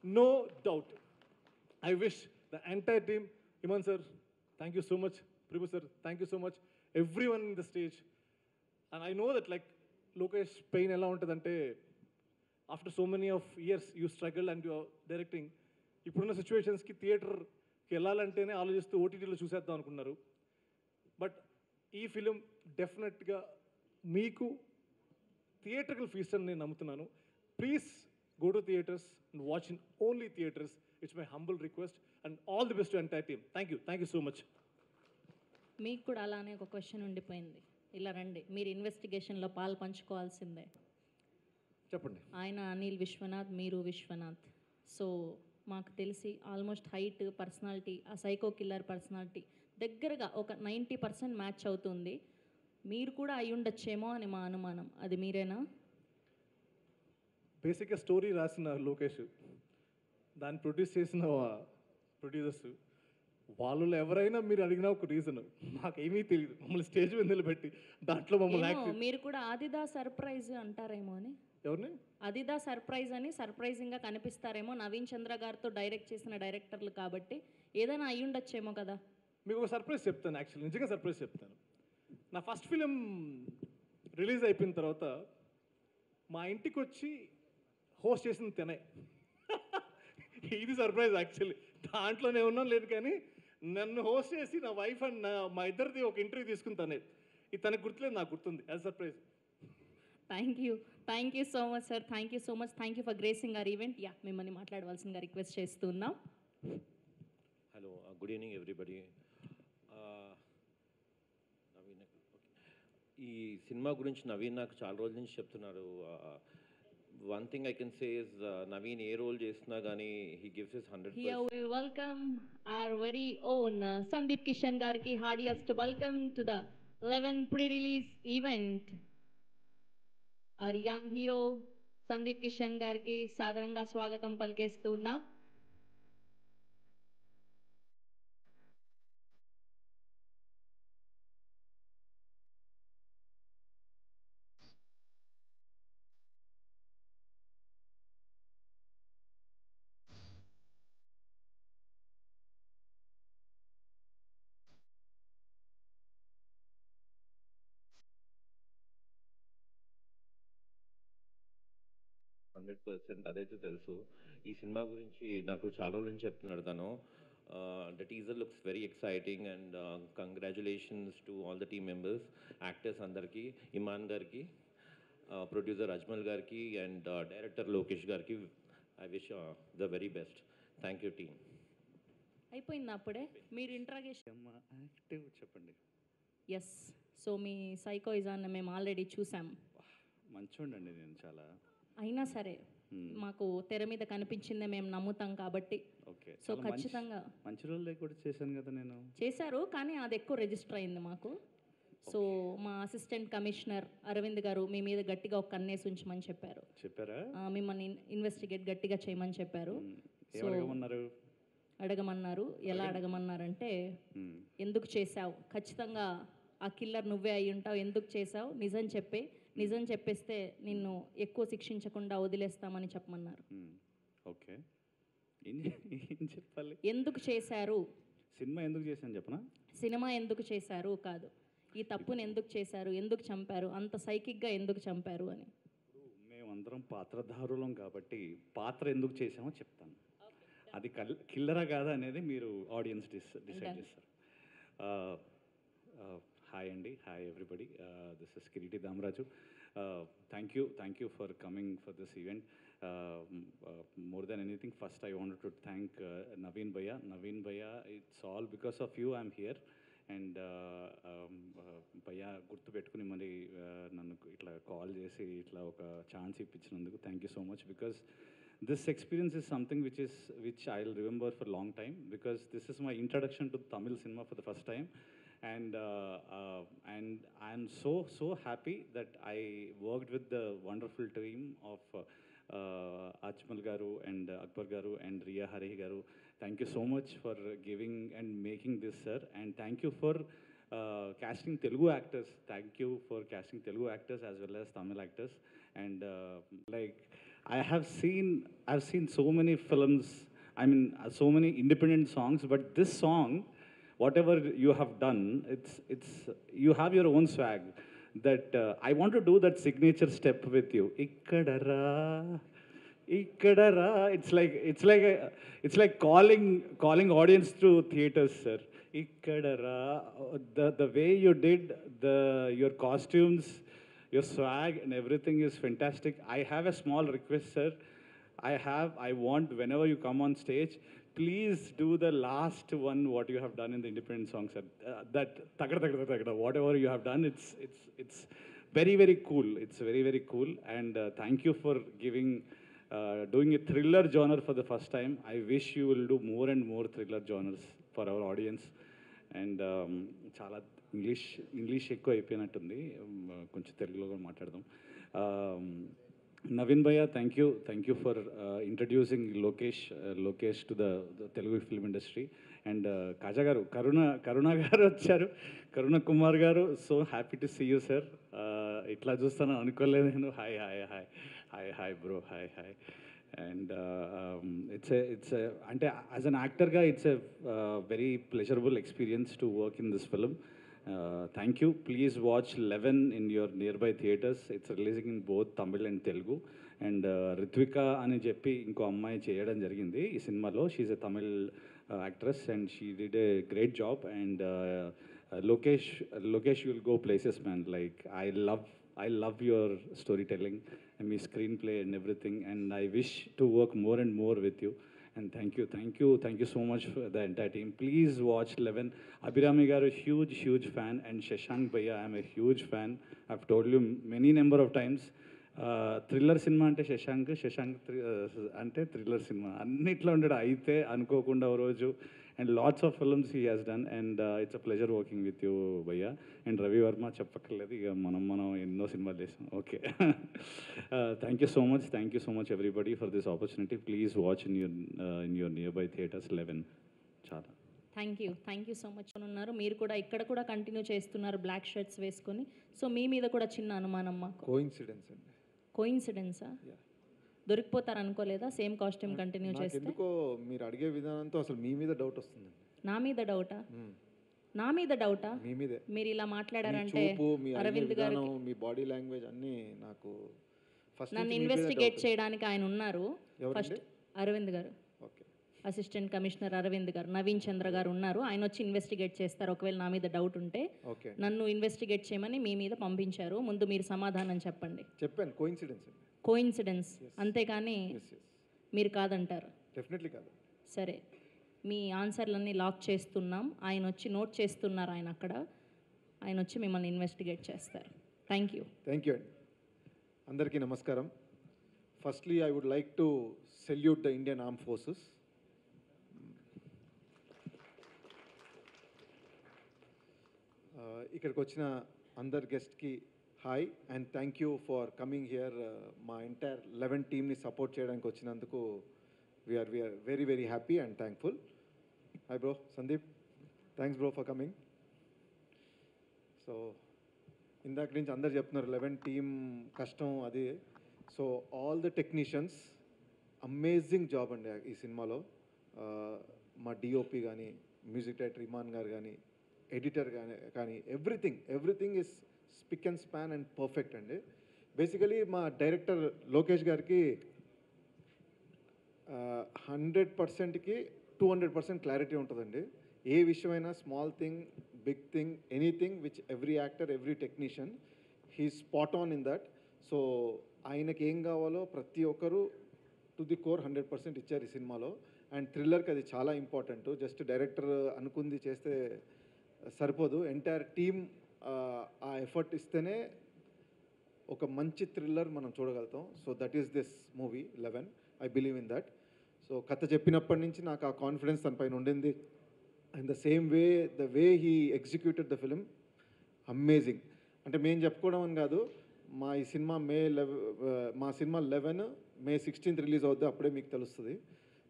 no doubt. I wish the entire team, Iman sir, thank you so much, Prabhu sir, thank you so much, everyone in the stage. And I know that like Lokesh pain ela untadante, after so many of years you struggle and you are directing, ippudunna situations ki theater ki ellalantene aalochistu OTT lo chuseddam anukunnaru. But ee film definite ga meeku theatrical feast ani nenu nammutunnanu. Please go to theaters and watch in only theaters. It's my humble request, and all the best to entire team. Thank you so much. మీకు కూడా అలానే ఒక question ఉండిపోయింది. ఇలా రండి, మీరు ఇన్వెస్టిగేషన్లో పాలు పంచుకోవాల్సిందే. చెప్పండి. ఆయన అనిల్ విశ్వనాథ్, మీరు విశ్వనాథ్. సో మాకు తెలిసి ఆల్మోస్ట్ హైట్, పర్సనాలిటీ, ఆ సైకో కిల్లర్ పర్సనాలిటీ దగ్గరగా ఒక 90% మ్యాచ్ అవుతుంది. మీరు కూడా అయి ఉండొచ్చేమో అని మా అనుమానం. అది మీరేనా? బేసిక్గా స్టోరీ రాసిన లోకేష్, దాన్ని ప్రొడ్యూస్ చేసిన ప్రొడ్యూసర్స్, వాళ్ళు ఎవరైనా మీరు అడిగిన ఒక రీజన్ మాకేమీ తెలియదు. మమ్మల్ని స్టేజ్ మీద నిలబెట్టి దాంట్లో మమ్మల్ని మీరు కూడా ఆదిదా సర్ప్రైజ్ అంటారేమో అని. ఎవరిని? ఆదిదా సర్ప్రైజ్ అని సర్ప్రైజింగ్గా కనిపిస్తారేమో. నవీన్ చంద్ర గారితో డైరెక్ట్ చేసిన డైరెక్టర్లు కాబట్టి ఏదైనా అయి ఉండొచ్చేమో కదా. మీకు ఒక సర్ప్రైజ్ చెప్తాను, యాక్చువల్లీ నిజంగా సర్ప్రైజ్ చెప్తాను. నా ఫస్ట్ ఫిలిం రిలీజ్ అయిపోయిన తర్వాత మా ఇంటికి వచ్చి హోస్ట్ చేసింది తనే. ఇది సర్ప్రైజ్ యాక్చువల్లీ. దాంట్లోనే ఉన్నాం లేదు, కానీ నన్ను హోస్ట్ చేసి నా వైఫ్ అండ్ మా ఇద్దరిది ఒక ఇంటర్వ్యూ తీసుకుంటానే. ఇది తనకు గుర్తులేదు, నాకు గుర్తుంది. As surprise. Thank you so much sir, thank you for gracing our event. Yeah, మిమ్మల్ని మాట్లాడవలసిందిగా రిక్వెస్ట్ చేస్తున్నాం. Hello, good evening everybody. Naveen, ఈ సినిమా గురించి నవీన్ నాకు చాలా రోజుల నుంచి చెప్తున్నారు. One thing I can say is Naveen ఏ రోల్ చేసినా కానీ he gives his 100%. Here we welcome our very own Sandeep Kishan gariki heartiest welcome to the 11 pre-release event. Our young hero Sandeep Kishan gariki సాదరంగా స్వాగతం పలికేస్తున్నాం. అదైతే తెలుసు. ఈ సినిమా గురించి నాకు చాలా రోజుల నుంచి చెప్తున్నాడు తను. The teaser looks very exciting and congratulations to all the team members, actors అందరికీ, ఇమాన్ గారికి, ప్రొడ్యూసర్ అజ్మల్ గారికి అండ్ డైరెక్టర్ లోకేష్ గారికి. I wish the very best. Thank you team. అయిపోయింది అప్పుడే మీరు ఇంట్రాగేషన్. యాక్టివ్ చెప్పండి. ఎస్, సో మీ సైకోయిజాన్ని మేము ఆల్రెడీ చూసాం. మంచిగుండండి నేను చాలా. అయినా సరే మాకు తెర మీద కనిపించిందే మేము నమ్ముతాం కాబట్టి. ఓకే, సో ఖచ్చితంగా మంచి రోజులే కూడా చేశాను కదా నేను. చేశారు, కానీ అది ఎక్కువ రిజిస్టర్ అయింది మాకు. సో మా అసిస్టెంట్ కమిషనర్ అరవింద్ గారు మీ మీద గట్టిగా ఒక కన్నేసి ఉంచమని చెప్పారు. చెప్పారా? మిమ్మల్ని ఇన్వెస్టిగేట్ గట్టిగా చేయమని చెప్పారు. సో అడగమన్నారు. ఎలా అడగమన్నారంటే, ఎందుకు చేశావు, ఖచ్చితంగా ఆ కిల్లర్ నువ్వే అయి ఉంటావు, ఎందుకు చేసావు, నిజం చెప్పే, నిజం చెప్పేస్తే నిన్ను ఎక్కువ శిక్షించకుండా వదిలేస్తామని చెప్పమన్నారు. ఓకే, ఏం చెప్పాలి? ఎందుకు చేశారు? సినిమా ఎందుకు చేశాను చెప్పనా? సినిమా ఎందుకు చేశారు కాదు, ఈ తప్పుని ఎందుకు చేశారు, ఎందుకు చంపారు, అంత సైకిక్గా ఎందుకు చంపారు అని. మేమందరం పాత్రధారులం కాబట్టి పాత్ర ఎందుకు చేసామో చెప్తాను. అది కిల్లరా కాదా అనేది మీరు ఆడియన్స్ డిసైడ్ చేస్తారు. హాయ్ అండి, hi everybody, this is Kireeti Damaraju. Thank you for coming for this event. More than anything, first I wanted to thank Naveen Bhaiya. It's all because of you I'm here. And భయ్యా గుర్తు పెట్టుకుని మరి నన్ను ఇట్లా call చేసి ఇట్లా ఒక ఛాన్స్ ఇప్పించినందుకు thank you so much. Because this experience is something which I'll remember for a long time, because this is my introduction to Tamil cinema for the first time. And I'm so happy that I worked with the wonderful team of Ajmal Garu and Akbar Garu and Riya Harihi Garu. Thank you so much for giving and making this, sir. And thank you for casting Telugu actors. Thank you for casting Telugu actors as well as Tamil actors. And like I've seen so many films, I mean so many independent songs, but this song, whatever you have done, it's you have your own swag. That I want to do that signature step with you. Ikkadara. It's like calling audience to theaters, sir. Ikkadara. The way you did your costumes, your swag and everything is fantastic. I have a small request, sir. I want, whenever you come on stage, please do the last one what you have done in the independent song, sir. That takada, whatever you have done, it's very cool. It's very cool. And thank you for doing a thriller genre for the first time. I wish you will do more and more thriller genres for our audience. And చాలా English ఎక్కువ అయిపోయినట్టుంది, కొంచెం తెలుగులో కూడా మాట్లాడదాం. Naveen Bhaiya, thank you for introducing Lokesh to the Telugu film industry. And Kaja Garu, Karuna Garu వచ్చారు, Karuna Kumar Garu, so happy to see you, sir. ఇట్లా చూస్తాను అనుకోలేదు నేను. Hi bro, hi. And it's a అంటే as an యాక్టర్గా it's a very pleasurable experience to work in this film. Thank you. Please watch 11 in your nearby theaters. It's releasing in both Tamil and Telugu. And Ritvika అని చెప్పి ఇంకో అమ్మాయి చేయడం జరిగింది ఈ సినిమాలో. She's a Tamil actress and she did a great job. And Lokesh, you will go places, man. Like I love your storytelling and your screenplay and everything. And I wish to work more and more with you. And thank you so much for the entire team. Please watch 11. Abhirami Garu, huge fan. And Shashank Bhaiya, I'm a huge fan. I've told you many number of times. Thriller cinema అంటే శశాంక్ అంటే thriller cinema అన్నిట్లో ఉండడు అయితే అనుకోకుండా ఓ రోజు. And lots of films he has done. And it's a pleasure working with you భయ్యా. And Ravi Varma చెప్పక్కర్లేదు, ఇక మనం ఎన్నో సినిమాలు చేసాం. Okay, thank you so much everybody for this opportunity. Please watch in your near by theatres 11. చాలా thank you so much. ఉన్నారు మీరు కూడా ఇక్కడ కూడా కంటిన్యూ చేస్తున్నారు బ్లాక్ షర్ట్స్ వేసుకొని. సో మీ మీద కూడా చిన్న అనుమానం మాకు. కోయిన్సిడెన్సా? దొరికిపోతారు అనుకోలేదా సేమ్ కాస్ట్యూమ్ కంటిన్యూ చేస్తే? ఎందుకో మీరు అడిగే విధానంతో అసలు మీ మీద డౌట్ వస్తుంది. నా మీద డౌటా? మీ మీదే. మీరు ఇలా మాట్లాడారంటే అరవింద్ గారు, మీ బాడీ లాంగ్వేజ్ అన్నీ నాకు ఫస్ట్ నన్ను ఇన్వెస్టిగేట్ చేయడానికి ఆయన ఉన్నారు. ఫస్ట్ అరవింద్ గారు, అసిస్టెంట్ కమిషనర్ అరవింద్ గారు, నవీన్ చంద్ర గారు ఉన్నారు. ఆయన వచ్చి ఇన్వెస్టిగేట్ చేస్తారు. ఒకవేళ నా మీద డౌట్ ఉంటే నన్ను ఇన్వెస్టిగేట్ చేయమని మీ మీద పంపించారు. ముందు మీరు సమాధానం చెప్పండి. చెప్పాను, కోయిన్సిడెన్స్ అంతేకాని మీరు కాదంటారు? డెఫినెట్లీ కాదు. సరే, మీ ఆన్సర్లన్నీ లాక్ చేస్తున్నాం. ఆయన వచ్చి నోట్ చేస్తున్నారు. ఆయన వచ్చి మిమ్మల్ని ఇన్వెస్టిగేట్ చేస్తారు. థ్యాంక్ యూ అండి. అందరికీ నమస్కారం. Firstly I would like to salute the Indian arm forces. ఇక్కడికి వచ్చిన అందరు గెస్ట్కి hi and thank you for coming here. మా ఎంటైర్ 11 టీమ్ని సపోర్ట్ చేయడానికి వచ్చినందుకు we are very happy and thankful. Hi bro, Sandeep, thanks bro for coming. So ఇందాక నుంచి అందరు చెప్తున్నారు 11 టీమ్ కష్టం అది. So all the technicians amazing job అండి ఈ సినిమాలో. మా డిఓపి కానీ, మ్యూజిక్ డైరెక్టర్ ఇమాన్ గారు కానీ, ఎడిటర్ కానీ everything is spick and span and perfect అండి. బేసికలీ మా డైరెక్టర్ లోకేష్ గారికి 100%కి 200% క్లారిటీ ఉంటుందండి. ఏ విషయమైనా small thing, big thing, anything which every actor, every technician he spot on in that. So ఆయనకి ఏం కావాలో ప్రతి ఒక్కరు టు ది కోర్ 100% ఇచ్చారు ఈ సినిమాలో. అండ్ థ్రిల్లర్కి అది చాలా ఇంపార్టెంట్. జస్ట్ డైరెక్టర్ అనుకుంది చేస్తే సరిపోదు, ఎంటైర్ టీమ్ ఆ ఎఫర్ట్ ఇస్తేనే ఒక మంచి థ్రిల్లర్ మనం చూడగలుగుతాం. So that is this movie 11. I believe in that. So కథ చెప్పినప్పటి నుంచి నాకు ఆ కాన్ఫిడెన్స్ తన పైన ఉండింది. And the way he executed the film amazing. అంటే మేము చెప్పుకోవడం అని కాదు, మా cinema cinema 11 May 16th release అవుద్ది, అప్పుడే మీకు తెలుస్తుంది.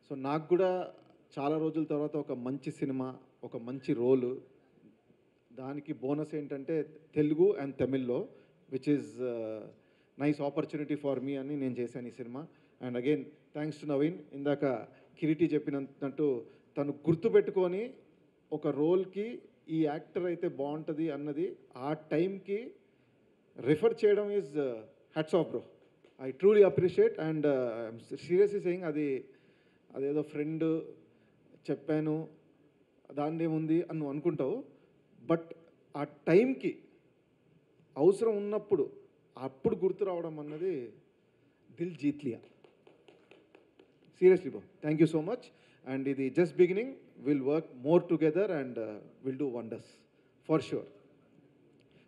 సో నాకు కూడా చాలా రోజుల తర్వాత ఒక మంచి సినిమా, ఒక మంచి రోలు, దానికి బోనస్ ఏంటంటే తెలుగు అండ్ తమిళ్లో, which is nice opportunity for me అని నేను చేశాను ఈ cinema. And again thanks to Naveen. ఇందాక కిరీటి చెప్పినట్టు తను గుర్తుపెట్టుకొని ఒక రోల్కి ఈ యాక్టర్ అయితే బాగుంటుంది అన్నది ఆ టైంకి రిఫర్ చేయడం is hats off bro. I truly appreciate. And seriously saying అదేదో ఫ్రెండ్ చెప్పాను దాని ఏముంది అని నువ్వు అనుకుంటావు, బట్ ఆ టైంకి అవసరం ఉన్నప్పుడు అప్పుడు గుర్తు రావడం అన్నది దిల్ జీత్లియా. Seriously bro, thank you so much. And ఇది just beginning. Will work more together and will do wonders for sure.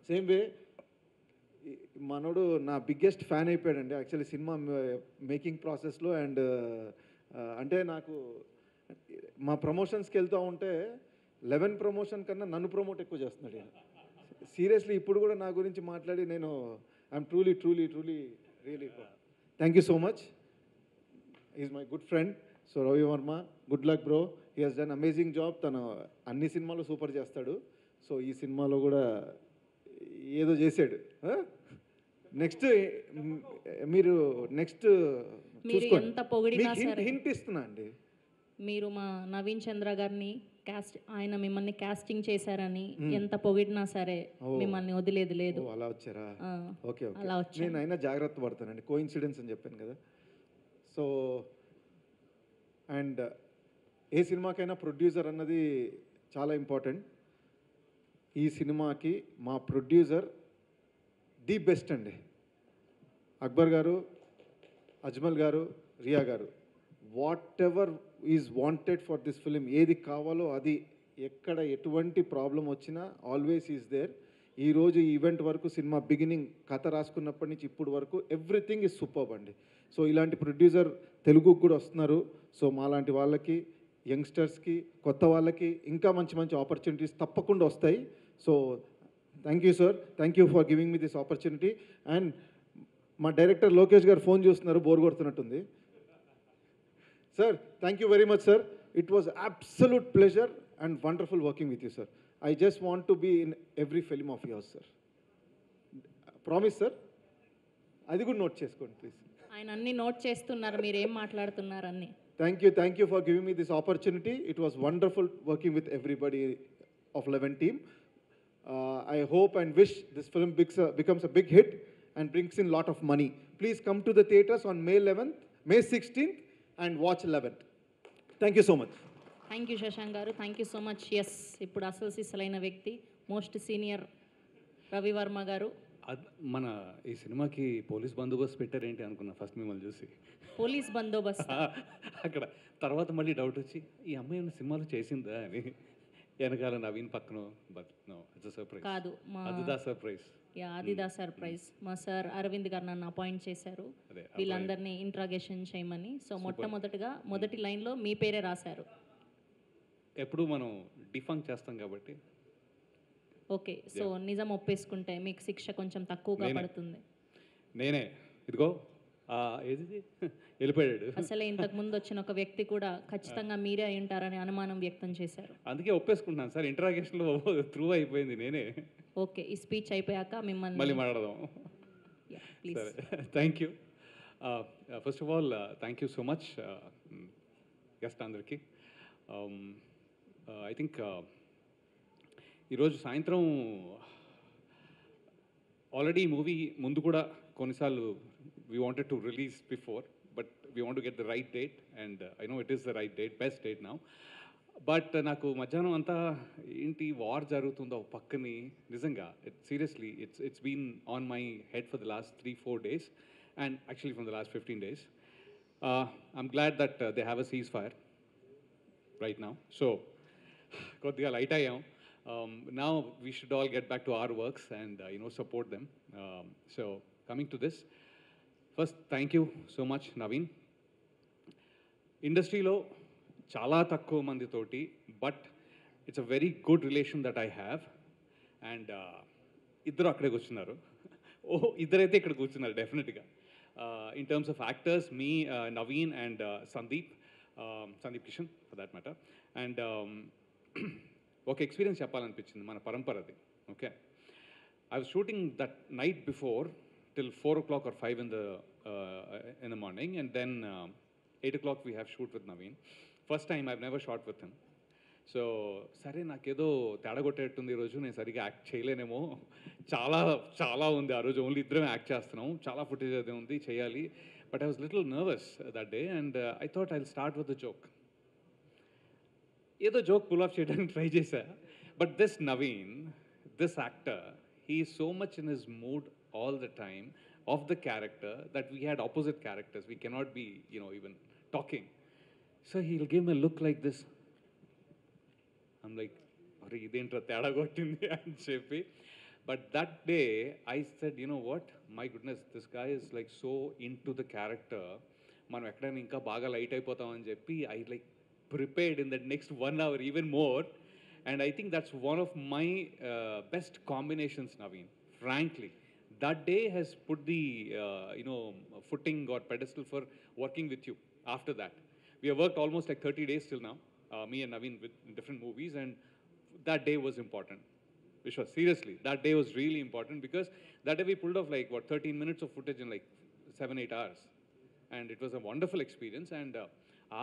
Same way మనోడు నా బిగ్గెస్ట్ ఫ్యాన్ అయిపోయాడండి యాక్చువల్లీ సినిమా మేకింగ్ ప్రాసెస్లో. అండ్ అంటే నాకు మా ప్రమోషన్స్కి వెళ్తూ ఉంటే 11 ప్రమోషన్ కన్నా నన్ను ప్రమోట్ ఎక్కువ చేస్తున్నాడు ఈయన. సీరియస్లీ ఇప్పుడు కూడా నా గురించి మాట్లాడి నేను I'm truly really thank you so much. Is my good friend. So Ravi Varma, good luck bro. He has done amazing job. తను అన్ని సినిమాలు సూపర్ చేస్తాడు. సో ఈ సినిమాలో కూడా ఏదో చేశాడు. నెక్స్ట్ మీరు ఎంత పొగిడినా సరే హింట్ ఇస్తున్నా అండి. మీరు మా నవీన్ చంద్ర గారిని ఆయన మిమ్మల్ని కాస్టింగ్ చేశారని ఎంత పొగిడినా సరే మిమ్మల్ని వదిలేదు లేదు. అలా వచ్చారా? Okay okay. అలా వచ్చి నేను అయినా జాగ్రత్త పడతానండి, కోఇన్సిడెన్స్ అని చెప్పాను కదా. సో అండ్ ఏ సినిమాకైనా ప్రొడ్యూసర్ అన్నది చాలా ఇంపార్టెంట్. ఈ సినిమాకి మా ప్రొడ్యూసర్ ది బెస్ట్ అండి. అక్బర్ గారు, అజ్మల్ గారు, రియా గారు, what ever is wanted for this film, ఏది కావాలో అది, ఎక్కడ ఎటువంటి ప్రాబ్లం వచ్చినా ఆల్వేస్ ఈజ్ దేర్. ఈరోజు ఈ ఈవెంట్ వరకు సినిమా బిగినింగ్ కథ రాసుకున్నప్పటి నుంచి ఇప్పుడు వరకు ఎవ్రీథింగ్ ఈజ్ సూపర్బ్ అండి. సో ఇలాంటి ప్రొడ్యూసర్ తెలుగుకు కూడా వస్తున్నారు. సో మాలాంటి వాళ్ళకి, యంగ్స్టర్స్కి, కొత్త వాళ్ళకి ఇంకా మంచి మంచి ఆపర్చునిటీస్ తప్పకుండా వస్తాయి. So thank you sir, thank you for giving me this opportunity. And మా డైరెక్టర్ లోకేష్ గారు ఫోన్ చూస్తున్నారు, బోర్ కొడుతున్నట్టుంది. Sir thank you very much sir. It was absolute pleasure and wonderful working with you sir. I just want to be in every film of yours sir. Promise sir. అది కూడా note చేసుకోండి please. ఆయన అన్ని note చేస్తున్నారు, మీరు ఏం మాట్లాడుతున్నారు అన్ని. Thank you for giving me this opportunity. It was wonderful working with everybody of 11 team. I hope and wish this film becomes a big hit and brings in a lot of money. Please come to the theaters on May 16th and watch 11th. Thank you so much. Thank you Sashank garu, thank you so much. Yes, ఇప్పుడు అసలు సిసలైన వ్యక్తి, most senior Ravi Varma గారు. మన ఈ సినిమాకి police బందోబస్తు పెట్టారేంటి అనుకున్నా ఫస్ట్ మిమ్మల్ని చూసి. పోలీస్ బందోబస్తు అక్కడ తర్వాత మళ్ళీ డౌట్ వచ్చి ఈ అమ్మాయి ఉన్న సినిమాలు చేసిందా అని, వెనకాల నవీన్ పక్కన. బట్ నో, ఇట్స్ సర్ప్రైజ్ కాదు, మా అదిదా సర్ప్రైజ్. అదిదా సర్ప్రైజ్. మా సార్ అరవింద్ గారు నన్ను అపాయింట్ చేశారు వీళ్ళందరినీ ఇంట్రాగేషన్ చేయమని. సో మొట్టమొదటిగా మొదటి లైన్లో మీ పేరే రాశారు. ఎప్పుడు మనం డిఫంక్ చేస్తాం కాబట్టి. ఓకే, సో నిజం ఒప్పేసుకుంటే మీకు శిక్ష కొంచెం తక్కువగా పడుతుంది. నేనే ఇదిగో ఏది వెళ్ళిపోయాడు. అసలే ఇంతకు ముందు వచ్చిన ఒక వ్యక్తి కూడా ఖచ్చితంగా మీరే అయి ఉంటారని అనుమానం వ్యక్తం చేశారు. అందుకే ఒప్పేసుకుంటున్నాను సార్, ఇంటరాగేషన్లో త్రూ అయిపోయింది నేనే. ఓకే, ఈ స్పీచ్ అయిపోయాక మిమ్మల్ని మళ్ళీ మాట్లాడదాం. ప్లీజ్. సరే, thank you. First of all thank you so much guest అందరికీ. ఐ థింక్ ఈరోజు సాయంత్రం ఆల్రెడీ ఈ మూవీ ముందు కూడా కొన్నిసార్లు we wanted to release before, but we want to get the right date, and I know it is the right date, best date now. But నాకు మధ్యాహ్నం అంతా ఏంటి వార్ జరుగుతుందో పక్కని, నిజంగా seriously it's been on my head for the last 3-4 days, and actually from the last 15 days. I'm glad that they have a cease fire right now. So కొద్దిగా light అయ్యాం. Now we should all get back to our works and support them. So coming to this, first thank you so much Naveen. ఇండస్ట్రీలో చాలా తక్కువ మందితోటి, but it's a very good relation that I have. అండ్ ఇద్దరు అక్కడే కూర్చున్నారు. ఇద్దరైతే ఇక్కడ కూర్చున్నారు డెఫినెట్గా. ఇన్ టర్మ్స్ ఆఫ్ యాక్టర్స్, మీ Naveen and Sandeep Kishan for that matter. And ఒక ఎక్స్పీరియన్స్ చెప్పాలనిపించింది, మన పరంపరది. Okay, I was shooting that night before till 4 o'clock or 5 in the morning, and then 8 o'clock we have shoot with Naveen. First time I've never shot with him. So సరే, నాకేదో తేడా కొట్టేట్టుంది ఈరోజు, నేను సరిగ్గా యాక్ట్ చేయలేనేమో, చాలా చాలా ఉంది ఆ రోజు, ఓన్లీ ఇద్దరం యాక్ట్ చేస్తున్నాం, చాలా ఫుటేజ్ అదే ఉంది చేయాలి. But I was little nervous that day, and I thought I will start with the joke. ఏదో జోక్ పుల్ ఆఫ్ చేయడానికి ట్రై చేశా. But this Naveen, this actor, he is so much in his mood all the time of the character that we had opposite characters. We cannot be, even talking. So he'll give me a look like this. I'm like, "Arey, identra teda kottindi" and cheppi. But that day I said, you know what? My goodness, this guy is like so into the character. Manam ekkadana inka baga light ayipotham ani cheppi I like prepared in that next 1 hour even more. And I think that's one of my best combinations, Naveen. Frankly, that day has put the footing or pedestal for working with you. After that, we have worked almost like 30 days till now, me and Naveen, with different movies, and that day was important. Vishwa, seriously, that day was really important, because that day we pulled off like 13 minutes of footage in like 7-8 hours, and it was a wonderful experience. And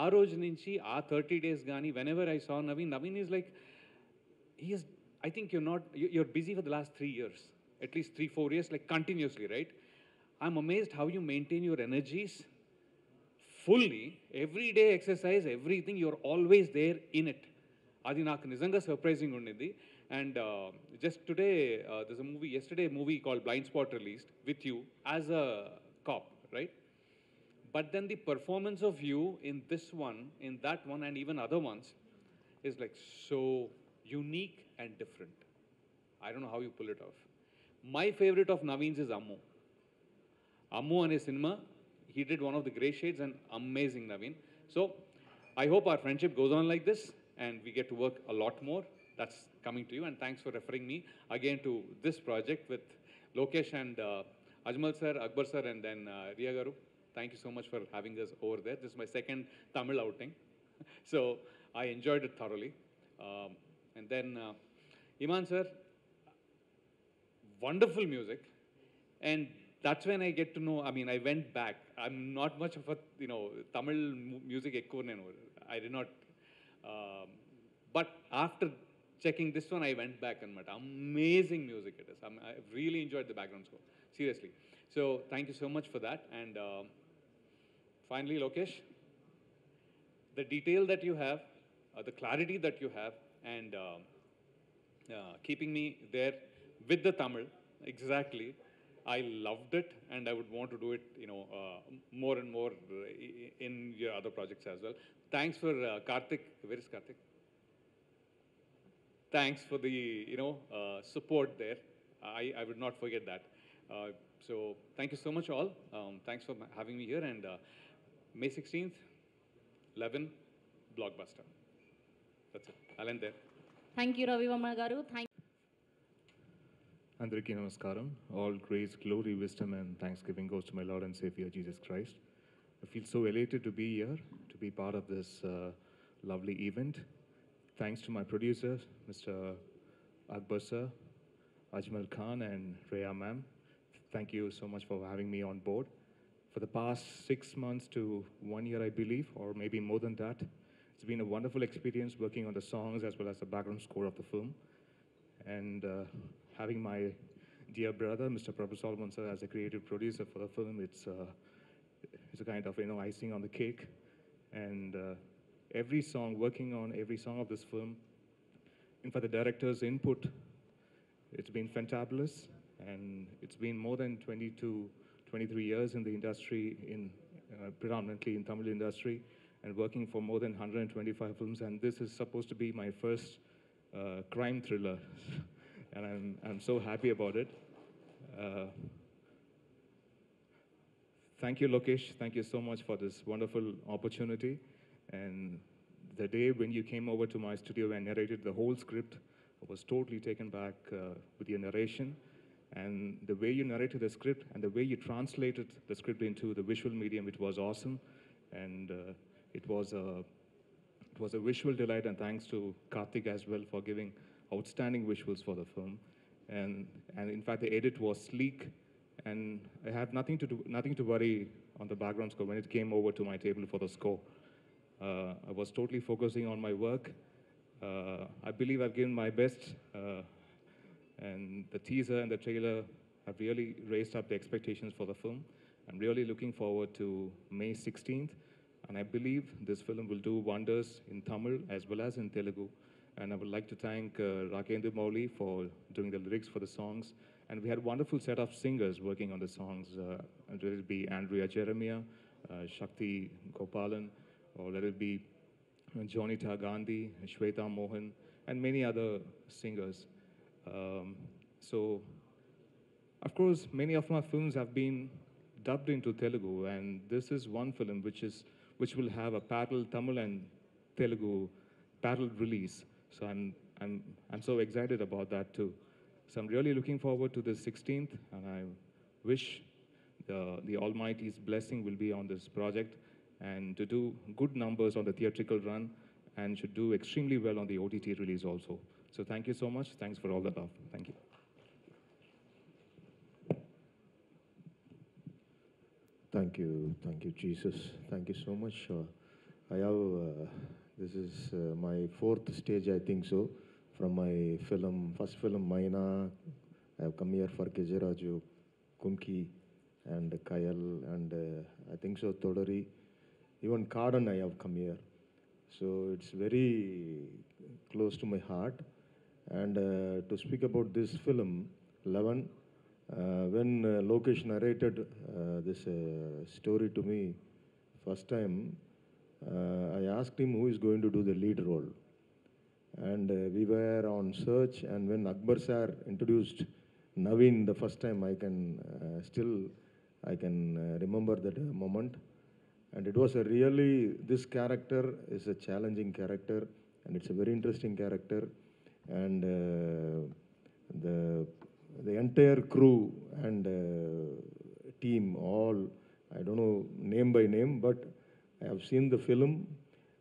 aa roju nunchi aa 30 days gaani, whenever I saw Naveen is like, I think you're busy for the last 3 years, at least 3-4 years, like continuously, right? I'm amazed how you maintain your energies fully, everyday exercise, everything, you're always there in it. Adi naaku nijanga surprising undindi. And just today, there's yesterday a movie called Blind Spot released with you as a cop, right? But then the performance of you in this one, in that one, and even other ones is like so unique and different. I don't know how you pull it off. My favorite of Naveen's is Ammu. Ammu ane cinema, he did one of the Grey Shades, and amazing Naveen. So I hope our friendship goes on like this and we get to work a lot more. That's coming to you, and thanks for referring me again to this project with Lokesh and Ajmal sir, Akbar sir, and then Riya garu. Thank you so much for having us over there. This is my second Tamil outing. So I enjoyed it thoroughly. And then Iman sir, wonderful music. And that's when I get to know, I mean, I went back. I'm not much of a, Tamil music ekku nenu. I did not, but after checking this one, I went back and met. Amazing music it is. I really enjoyed the background score, seriously. So thank you so much for that. And finally, Lokesh, the detail that you have, the clarity that you have, and keeping me there with the Tamil, exactly. I loved it, and I would want to do it, more and more in your other projects as well. Thanks for Karthik. Where is Karthik? Thanks for the, support there. I would not forget that. So thank you so much all. Thanks for having me here. And May 16th, 11, Blockbuster. That's it. I'll end there. Thank you Ravivarma గారు. Andariki Namaskaram. All grace, glory, wisdom, and thanksgiving goes to my Lord and Savior Jesus Christ. I feel so elated to be here, to be part of this lovely event. Thanks to my producers, Mr. Akbar sir, Ajmal Khan, and Rhea ma'am. Thank you so much for having me on board. For the past 6 months to 1 year, I believe, or maybe more than that, it's been a wonderful experience working on the songs as well as the background score of the film. And having my dear brother, Mr. Prabhu Solomon sir, as a creative producer for the film, it's a kind of icing on the cake. And working on every song of this film, in fact, the director's input, it's been fantabulous, and it's been more than 22, 23 years in the industry, predominantly in Tamil industry, and working for more than 125 films, and this is supposed to be my first crime thriller, and I'm so happy about it. Thank you, Lokesh. Thank you so much for this wonderful opportunity. And the day when you came over to my studio and narrated the whole script, I was totally taken back with your narration. And the way you narrated the script and the way you translated the script into the visual medium, it was awesome. And it was a visual delight, and thanks to Karthik as well for giving outstanding visuals for the film. And in fact, the edit was sleek, and I have nothing to worry on the background score when it came over to my table for the score. I was totally focusing on my work. I believe I've given my best, and the teaser and the trailer have really raised up the expectations for the film. I'm really looking forward to May 16th, and I believe this film will do wonders in Tamil as well as in Telugu. And I would like to thank Rakendra Mouli for doing the lyrics for the songs. And we had a wonderful set of singers working on the songs. Let it be Andrea Jeremiah, Shakti Gopalan, or let it be Jonita Gandhi, Shweta Mohan, and many other singers. So, of course, many of my films have been dubbed into Telugu, and this is one film which will have a parallel Tamil and Telugu parallel release. So I'm so excited about that too. So I'm really looking forward to the 16th, and I wish the Almighty's blessing will be on this project, and to do good numbers on the theatrical run, and should do extremely well on the OTT release also. So thank you so much. Thanks for all the love. Thank you. Thank you, Jesus. Thank you so much. I have, this is my fourth stage, I think so, from my first film, Maina. I have come here for Kejeraju, Kunki, and Kayal, and I think so, Todori. Even Kardan, I have come here. So it's very close to my heart. And to speak about this film, 11, when Lokesh narrated this story to me first time, I asked him who is going to do the lead role. And we were on search, and when Akbar sir introduced Naveen the first time, I can remember that moment. And it was this character is a challenging character, and it's a very interesting character. And the entire crew and team, all, I don't know name by name, but I have seen the film,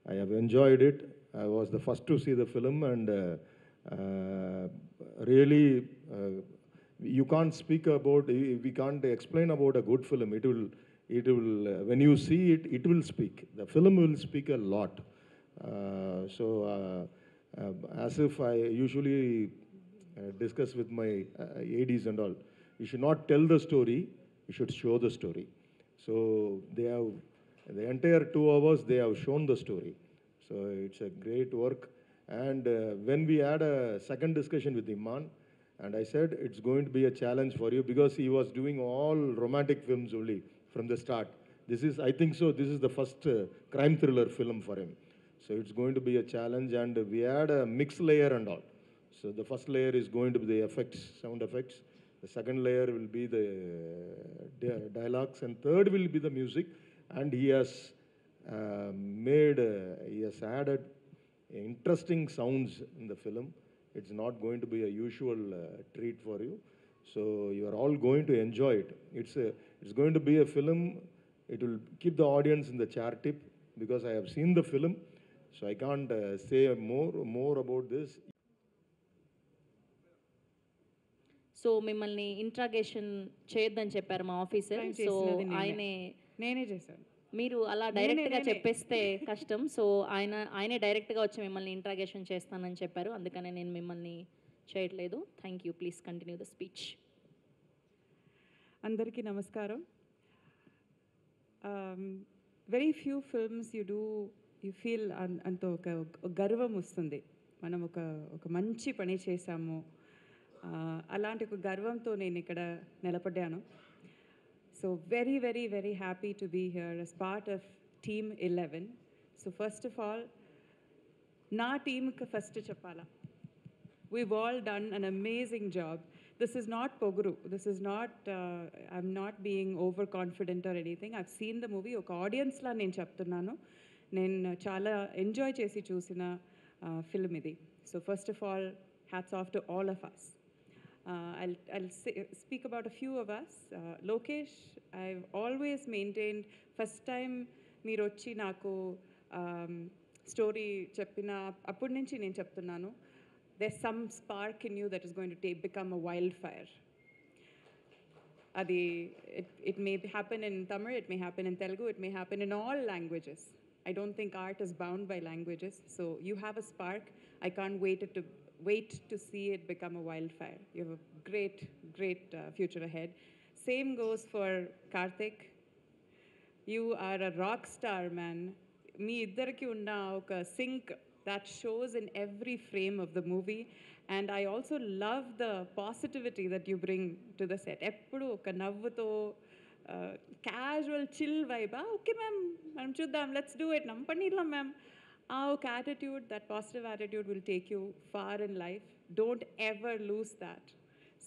I have enjoyed it. I was the first to see the film, and really, you can't speak about, we can't explain about a good film. It will, when you see it, it will speak. The film will speak a lot. As if I usually discuss with my ADs and all, you should not tell the story, you should show the story. So they have, the entire 2 hours, they have shown the story. So it's a great work. And when we had a second discussion with Iman, and I said, it's going to be a challenge for you, because he was doing all romantic films only from the start. This is, I think so, this is the first crime thriller film for him. So it's going to be a challenge, and we had a mixed layer and all. So the first layer is going to be the effects, sound effects. The second layer will be the dialogues, and third will be the music. And he has he has added interesting sounds in the film. It's not going to be a usual treat for you. So you are all going to enjoy it. It's going to be a film. It will keep the audience in the chair tip because I have seen the film. So I can't say more about this. So మిమ్మల్ని interrogation చేయొద్దని చెప్పారు మా officer. Try so చేసినది నేనే. ఆయనే నేనే చేశాను. మీరు అలా డైరెక్ట్గా చెప్పేస్తే కష్టం. సో ఆయనే డైరెక్ట్గా వచ్చి మిమ్మల్ని ఇంట్రాగేషన్ చేస్తానని చెప్పారు. అందుకనే నేను మిమ్మల్ని చేయట్లేదు. Thank you. Please continue the speech. అందరికీ నమస్కారం. Very few films you feel అంత ఒక గర్వం వస్తుంది. మనం ఒక మంచి పని చేశాము. అలాంటి ఒక గర్వంతో నేను ఇక్కడ నిలబడ్డాను. So very very very happy to be here as part of Team 11. So first of all నా టీమ్కి ఫస్ట్ చెప్పాలా, we've all done an amazing job. This is not Poguru. This is not, I'm not being overconfident or anything. I've seen the movie. ఒక ఆడియన్స్లా నేను చెప్తున్నాను. నేను చాలా enjoy చేసి చూసిన ఫిల్మ్ ఇది. So first of all hats off to all of us. I'll speak about a few of us. Lokesh, I've always maintained, first time మీరు వచ్చి నాకు స్టోరీ చెప్పిన అప్పటి నుంచి నేను చెప్తున్నాను, there's some spark in you that is going to become a wildfire. It may happen in Tamil, it may happen in Telugu, it may happen in all languages. I don't think art is bound by languages. So you have a spark. I can't wait to see it become a wildfire. You have a great future ahead. Same goes for Karthik. You are a rock star, man. మీ ఇద్దరికి ఉన్న ఒక sync that shows in every frame of the movie, and I also love the positivity that you bring to the set. ఎప్పుడు ఒక నవ్వుతో casual chill vibe, okay ma'am మనం చూద్దాం, let's do it, నమ్మపనీలా ma'am. ఆ ఒక attitude, that positive attitude will take you far in life. Don't ever lose that.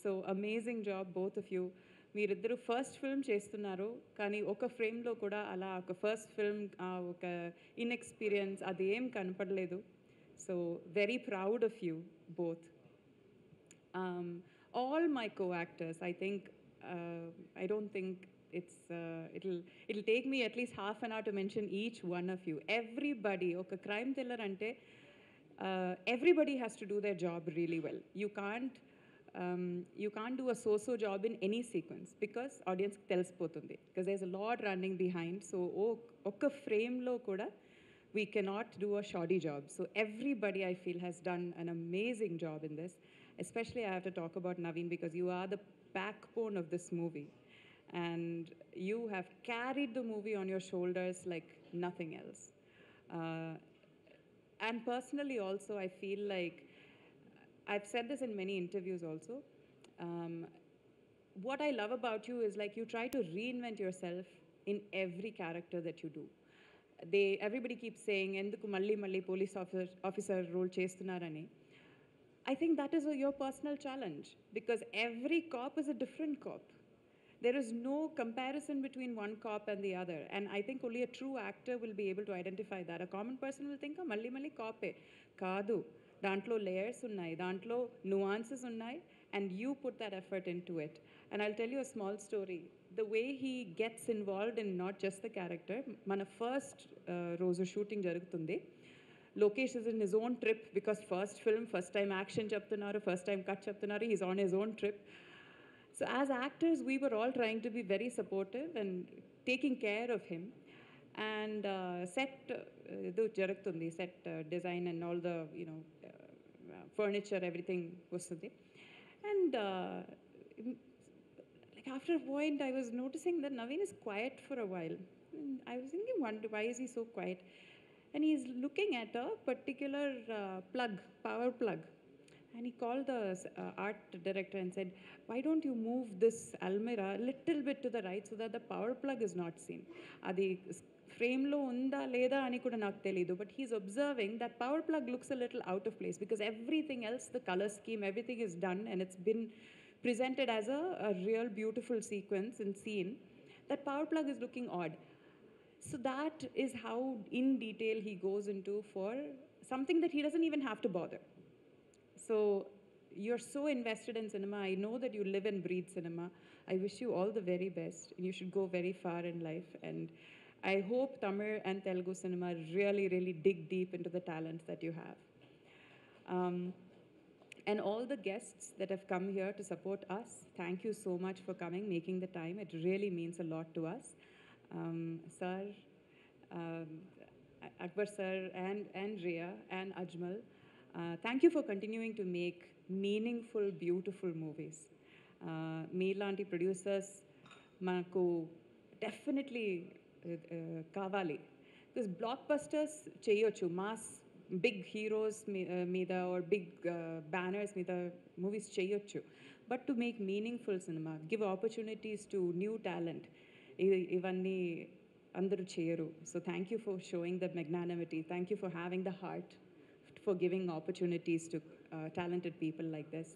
So amazing job both of you. మీరిద్దరూ first film చేస్తున్నారు, కానీ ఒక ఫ్రేమ్లో కూడా అలా ఒక ఫస్ట్ ఫిల్మ్ ఒక ఇన్ఎక్స్పీరియన్స్ అది ఏం కనపడలేదు. So very proud of you both. All my co-actors, I think, I don't think it'll take me at least half an hour to mention each one of you. Everybody, okay, crime thriller ante, everybody has to do their job really well. You can't do a so-so job in any sequence because audience telisipotundi, because there's a lot running behind. So oka frame lo kuda we cannot do a shoddy job. So everybody, I feel, has done an amazing job in this. Especially I have to talk about Naveen, because you are the backbone of this movie and you have carried the movie on your shoulders like nothing else. And personally also, I feel like I've said this in many interviews also. What I love about you is like you try to reinvent yourself in every character that you do. Everybody keeps saying, enduku malli police officer role chestunarani. I think that is your personal challenge, because every cop is a different cop. There is no comparison between one cop and the other, and I think only a true actor will be able to identify that. A common person will think, malli cop e kaadu, dantlo layers unnai, dantlo nuances unnai, and you put that effort into it. And I'll tell you a small story. The way he gets involved in not just the character, mana first rozu shooting jarugutundi. Lokesh is in his own trip, because first film, first time action chaptunaru, first time cut chaptunaru, he's on his own trip. So as actors, we were all trying to be very supportive and taking care of him. And set jarugtundi, set design and all the, furniture, everything vastundi. And like after a point, I was noticing that Naveen is quiet for a while. And I was thinking, why is he so quiet? And he's looking at a particular power plug. And he called the art director and said, why don't you move this almirah a little bit to the right so that the power plug is not seen? Adi frame lo unda leda ani kuda naaku telidu, but he's observing that power plug looks a little out of place, because everything else, the color scheme, everything is done and it's been presented as a real beautiful sequence and scene. That power plug is looking odd. So that is how in detail he goes into for something that he doesn't even have to bother. So you're so invested in cinema. I know that you live and breathe cinema. I wish you all the very best. You should go very far in life. And I hope Tamil and Telugu cinema really, really dig deep into the talents that you have. And all the guests that have come here to support us, thank you so much for coming, making the time. It really means a lot to us. Sir, Akbar sir, and Rhea, and Ajmal, thank you for continuing to make meaningful, beautiful movies. Meelanti producers, manaku definitely kavali. Because blockbusters cheyochu, mass big heroes meeda or big banners meeda movies cheyochu, but to make meaningful cinema, give opportunities to new talent, ivanni andaru cheyaru. So thank you for showing the magnanimity. Thank you for having the heart for giving opportunities to talented people like this.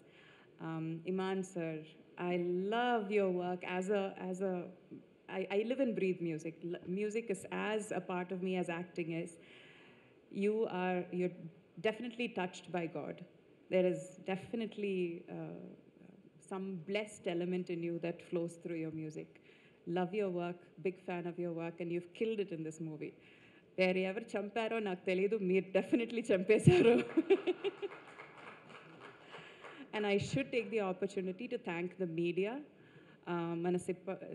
Iman sir, I love your work. I live and breathe music. Music is as a part of me as acting is. You're definitely touched by God. There is definitely some blessed element in you that flows through your music. Love your work, big fan of your work, and you've killed it in this movie. There ever champaro నాకు తెలియదు, మీరు definitely చంపేశారు. And I should take the opportunity to thank the media. మన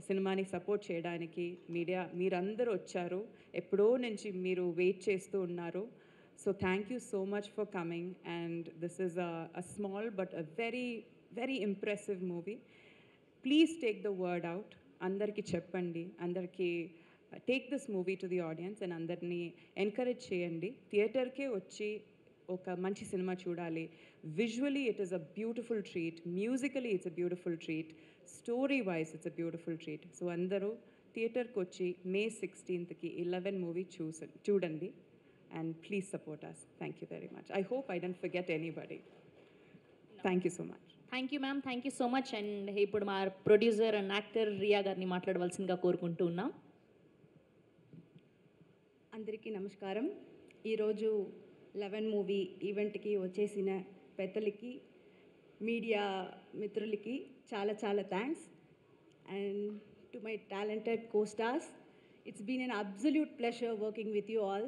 సినిమాని support చేయడానికి media మీరందరూ వచ్చారు, ఎప్పుడో నుంచి మీరు వెయిట్ చేస్తూ ఉన్నారు. So thank you so much for coming, and this is a small but a very very impressive movie. Please take the word out, అందరికీ చెప్పండి, అందరికీ take this movie to the audience and అందరినీ encourage చేయండి. థియేటర్కే వచ్చి ఒక మంచి cinema చూడాలి. Visually it is a beautiful treat, musically it's a beautiful treat, story wise it's a beautiful treat. So అందరూ థియేటర్కి వచ్చి May 16th 11 మూవీ చూడండి, and please support us. Thank you very much. I hope I don't forget anybody. Thank you so much. Thank you ma'am, thank you so much. And ఇప్పుడు మా producer and actor Riya గారిని మాట్లాడవలసిందిగా కోరుకుంటూ ఉన్నాం. అందరికీ నమస్కారం. ఈరోజు 11 మూవీ ఈవెంట్కి వచ్చేసిన పెద్దలకి, మీడియా మిత్రులకి చాలా చాలా thanks. And to my talented co-stars, it's been an absolute pleasure working with you all.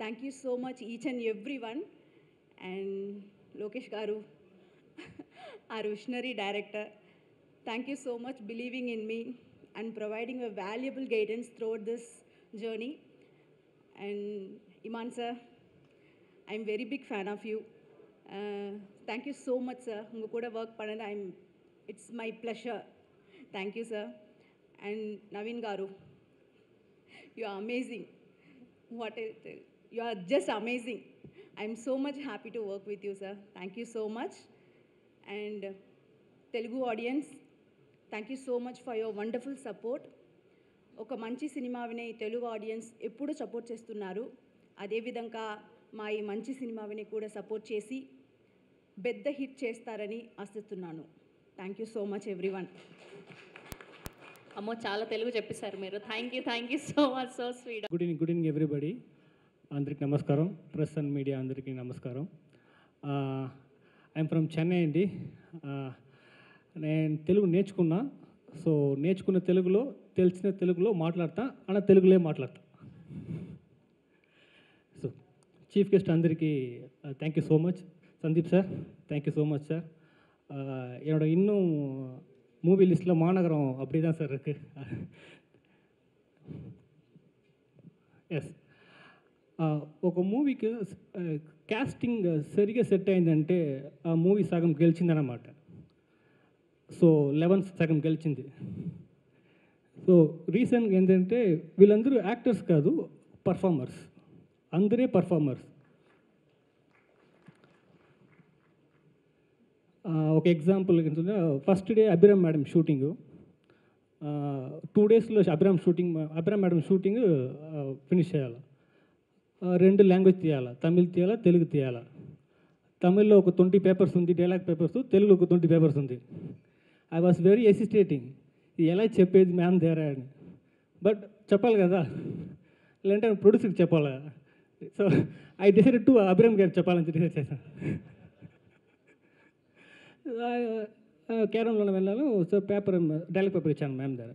Thank you so much each and everyone. And Lokesh garu, our visionary director, thank you so much believing in me and providing a valuable guidance throughout this journey. And Iman sir, I'm very big fan of you. Thank you so much sir. Unga kuda work panada, it's my pleasure. Thank you sir. And Naveen garu, you are amazing. You are just amazing. I'm so much happy to work with you sir. Thank you so much. And Telugu audience, thank you so much for your wonderful support. ఒక మంచి cinema వినే Telugu audience ఎప్పుడూ support చేస్తున్నారు. అదేవిధంగా మా ఈ మంచి cinema విని కూడా సపోర్ట్ చేసి పెద్ద హిట్ చేస్తారని ఆశిస్తున్నాను. Thank you so much everyone. అమ్మో, చాలా తెలుగు చెప్పేశారు మీరు. Thank you so much, so sweet. Good evening everybody. అందరికీ నమస్కారం, ప్రెస్ అండ్ మీడియా అందరికీ నమస్కారం. ఐఎమ్ ఫ్రమ్ చెన్నై అండి. నేను తెలుగు నేర్చుకున్నా. సో నేర్చుకున్న తెలుగులో, తెలిసిన తెలుగులో మాట్లాడతా, అలా తెలుగులో మాట్లాడతా. సో చీఫ్ గెస్ట్ అందరికీ thank you so much. Sandeep sir, thank you so much sir. என்னோட இன்னும் மூவி லிஸ்ட்டில் மாநகரம் அப்படி தான் சார் இருக்குது. ఎస్, ఒక మూవీకి క్యాస్టింగ్ సరిగా సెట్ అయిందంటే ఆ మూవీ సగం గెలిచిందన్నమాట. సో 11 సగం గెలిచింది. సో రీజన్ ఏంటంటే వీళ్ళందరూ యాక్టర్స్ కాదు, పర్ఫార్మర్స్. అందరే పర్ఫార్మర్స్. ఒక ఎగ్జాంపుల్ ఏంటంటే first day Abhiram madam shooting, 2 డేస్లో అభిరామ్ మేడం షూటింగ్ ఫినిష్ చేయాలి. 2 లాంగ్వేజ్ తీయాలి, తమిళ్ తీయాలా, తెలుగు తీయాలా. తమిళ్లో ఒక 20 పేపర్స్ ఉంది, డైలాగ్ పేపర్స్. తెలుగులో ఒక 20 పేపర్స్ ఉంది. ఐ వాస్ వెరీ ఎసిస్టేటింగ్, ఎలా చెప్పేది మ్యామ్ దేరా అని. బట్ చెప్పాలి కదా, లేదంటే ప్రొడ్యూసర్కి చెప్పాలి. So I decided to Abhiram గారికి చెప్పాలని డిసైడ్ చేశాను. క్యారంలోనే వెళ్ళాను. సో పేపర్ డైలాగ్ పేపర్ ఇచ్చాను మ్యామ్ దగ్గర.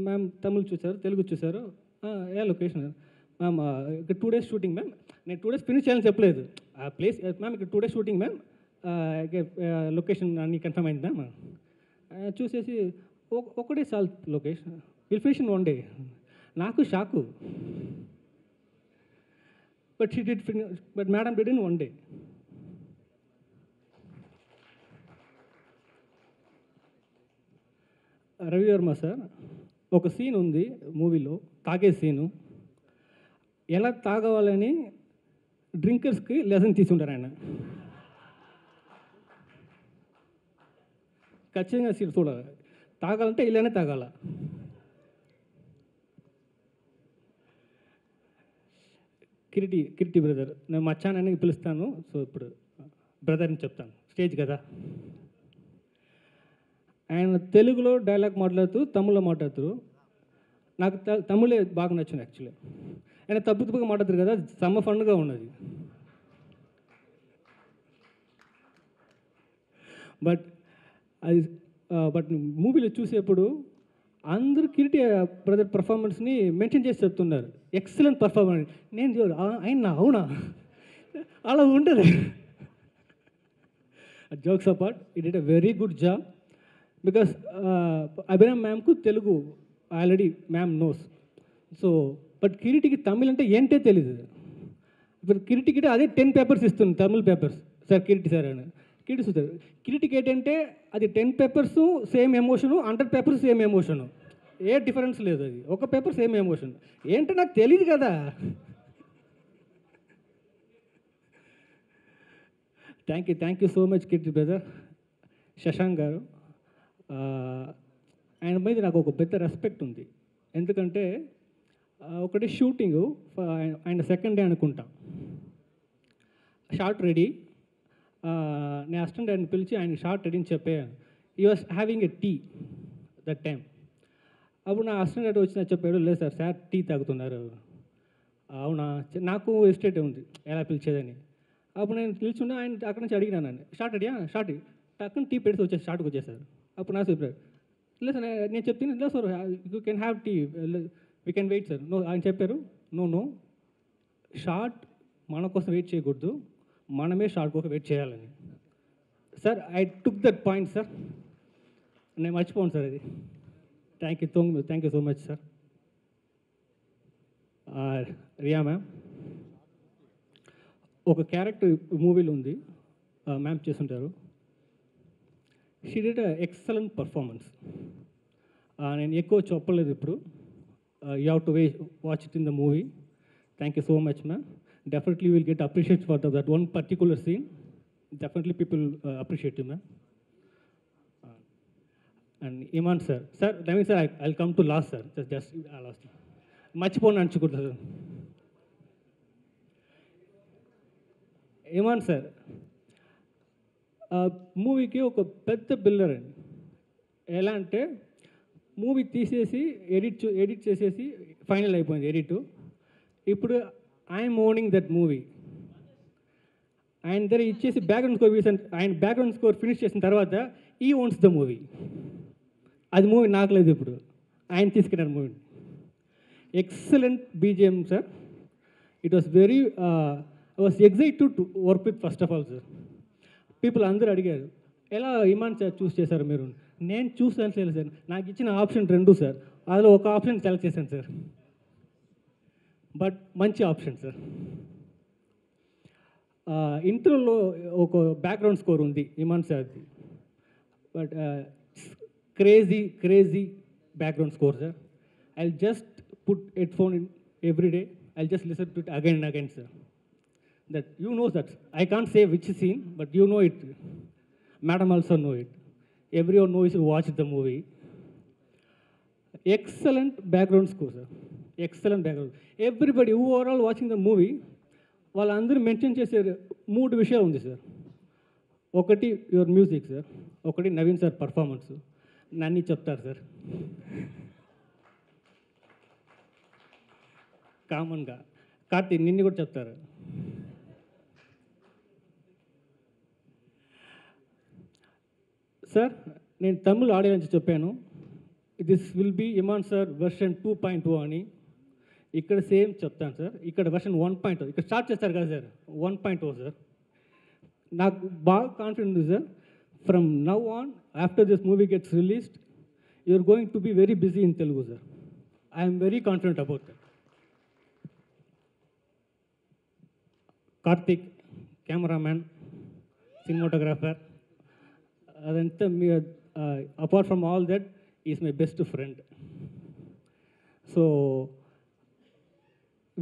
మ్యామ్ తమిళ్ చూసారు, తెలుగు చూసారు. ఏ లొకేషన్ మ్యామ్? ఇక్కడ 2 days షూటింగ్ మ్యామ్. నేను 2 days ఫినిష్ చేయాలని చెప్పలేదు. ఆ ప్లేస్ మ్యామ్ ఇక్కడ 2 days షూటింగ్ మ్యామ్, లొకేషన్ అన్నీ కన్ఫర్మ్ అయింది మ్యామ్. చూసేసి ఒకటే చాలు location, will finish in 1 day. నాకు shock. But she did finish, but madam did in 1 day. Ravi Varma sir, ఒక సీన్ ఉంది మూవీలో, తాగే సీను. ఎలా తాగవాలని డ్రింకర్స్కి లెసన్ తీసుకుంటారు ఆయన. ఖచ్చితంగా సీన్ చూడాలి. తాగాలంటే ఇలానే తాగాల. కిరీటి బ్రదర్, నేను మచ్చానని పిలుస్తాను. సో ఇప్పుడు బ్రదర్ని చెప్తాను, స్టేజ్ కదా. ఆయన తెలుగులో డైలాగ్ మాట్లాడుతూ తమిళ్లో మాట్లాడుతూ, నాకు తమిళే బాగా నచ్చింది యాక్చువల్లీ. ఆయన తప్పుగా మాట్లాడుతారు కదా, సమ్మ ఫండ్గా ఉన్నది. బట్ మూవీలో చూసేప్పుడు అందరూ కిరీటి బ్రదర్ పర్ఫార్మెన్స్ని మెన్షన్ చేసి చెప్తున్నారు, ఎక్సలెంట్ పర్ఫార్మెన్స్. నేను ఆయన అవునా, అలా ఉండదు. Jokes apart, it did a very good job. Because Abhiram మ్యామ్కు Telugu already ma'am knows. So but కిరీటికి తమిళ్ అంటే ఏంటే తెలీదు. ఇప్పుడు కిరీటికి అదే 10 papers ఇస్తుంది, Tamil papers. Sir Kireeti sir అని కిరీటి చూస్తారు. కిరీటికి ఏంటంటే అది 10 papers same emotion, 100 papers same emotion. ఏ డిఫరెన్స్ లేదు, అది ఒక పేపర్ సేమ్ ఎమోషన్. ఏంటో నాకు తెలియదు కదా. Thank you so much Kireeti brother. Shashank గారు, ఆయన మీద నాకు ఒక పెద్ద రెస్పెక్ట్ ఉంది. ఎందుకంటే ఒకటి షూటింగు, ఆయన సెకండ్ డే అనుకుంటా, షార్ట్ రెడీ. నేను అసిస్టెంట్ ఆయన పిలిచి ఆయన షార్ట్ రెడీ అని చెప్పాను. He was having a tea that time. అప్పుడు నా అసిస్టెంట్ వచ్చి నాకు చెప్పాడు, లేదు సార్ టీ తాగుతున్నారు. అవునా, నాకు ఎస్టేట్ ఉంది ఎలా పిలిచేదని. అప్పుడు నేను పిలిచున్నా, ఆయన అక్కడ నుంచి అడిగినాను, షార్ట్ రెడీయా, షార్ట్ టక్కన టీ పెడితే వచ్చేసి షార్ట్కి వచ్చేసారు. అప్పుడు నాకు చెప్పారు, లేదు సార్ నేను చెప్తాను, లేదు sir you can have tea, we can wait sir. No, ఆయన చెప్పారు, నో షార్ట్ మన కోసం వెయిట్ చేయకూడదు, మనమే షార్ట్ కోసం వెయిట్ చేయాలని. Sir I took that point sir, నేను మర్చిపోను సార్ అది. Thank you so much sir. Riya ma'am, ఒక క్యారెక్టర్ మూవీలో ఉంది, మ్యామ్ చేస్తుంటారు. She did excellent performance. నేను ఎక్కువ చెప్పలేదు ఇప్పుడు. You have to watch it in the movie. Thank you so much ma'am. Definitely will get appreciated for that one particular scene. Definitely people appreciate you, ma'am. And Iman sir, Naveen sir, I'll come to last sir. Just last. Machiponu anchukudu sir. Iman sir, మూవీకి ఒక పెద్ద builder అండి. ఎలా అంటే movie తీసేసి edit చేసేసి final అయిపోయింది edit. ఇప్పుడు ఐఎమ్ ఓనింగ్ దట్ మూవీ. ఆయన దగ్గర ఇచ్చేసి బ్యాక్గ్రౌండ్ స్కోర్ ఆయన బ్యాక్గ్రౌండ్ స్కోర్ ఫినిష్ చేసిన తర్వాత ఈ ఓన్స్ ద మూవీ. అది మూవీ నాకు లేదు, ఇప్పుడు ఆయన తీసుకున్నారు movie. Excellent BGM sir. It was very I was excited to work with first of all sir. People అందరూ అడిగారు, ఎలా ఇమాన్ సార్ చూస్ చేశారు మీరు? నేను చూసాను సార్, నాకు ఇచ్చిన ఆప్షన్ 2 సార్, అందులో ఒక ఆప్షన్ సెలెక్ట్ చేశాను సార్. బట్ మంచి ఆప్షన్ సార్. ఇంట్రోలో ఒక బ్యాక్గ్రౌండ్ స్కోర్ ఉంది ఇమాన్ సార్ది. But crazy background score sir. I just put headphone in every day. I just listen to it again and again sir. That you know that. I can't say which scene, but you know it. Madam also know it. Everyone knows you watch the movie. Excellent background score, sir. Excellent background. Everybody who are all watching the movie, వాళ్ళందరూ mention చేసే 3 విషయాలు ఉంది sir. ఒకటి your music sir, ఒకటి Naveen sir performance. నన్ను చెప్తారు sir కామన్గా. కార్తీ నిన్ను కూడా చెప్తారు. సార్ నేను తమిళ ఆడియన్స్ చెప్పాను this will be Imman sir version 2.0 అని. ఇక్కడ సేమ్ చెప్తాను సార్, ఇక్కడ వెర్షన్ 1.0 ఇక్కడ స్టార్ట్ చేస్తారు కదా సార్ 1.0 సార్. నాకు బాగా కాన్ఫిడెంట్ ఉంది sir. From now on after this movie gets released you are going to be very busy in Telugu sir. I'm very confident about that. Karthik cameraman, cinematographer, అదంతా మీ apart from all that is my best friend. So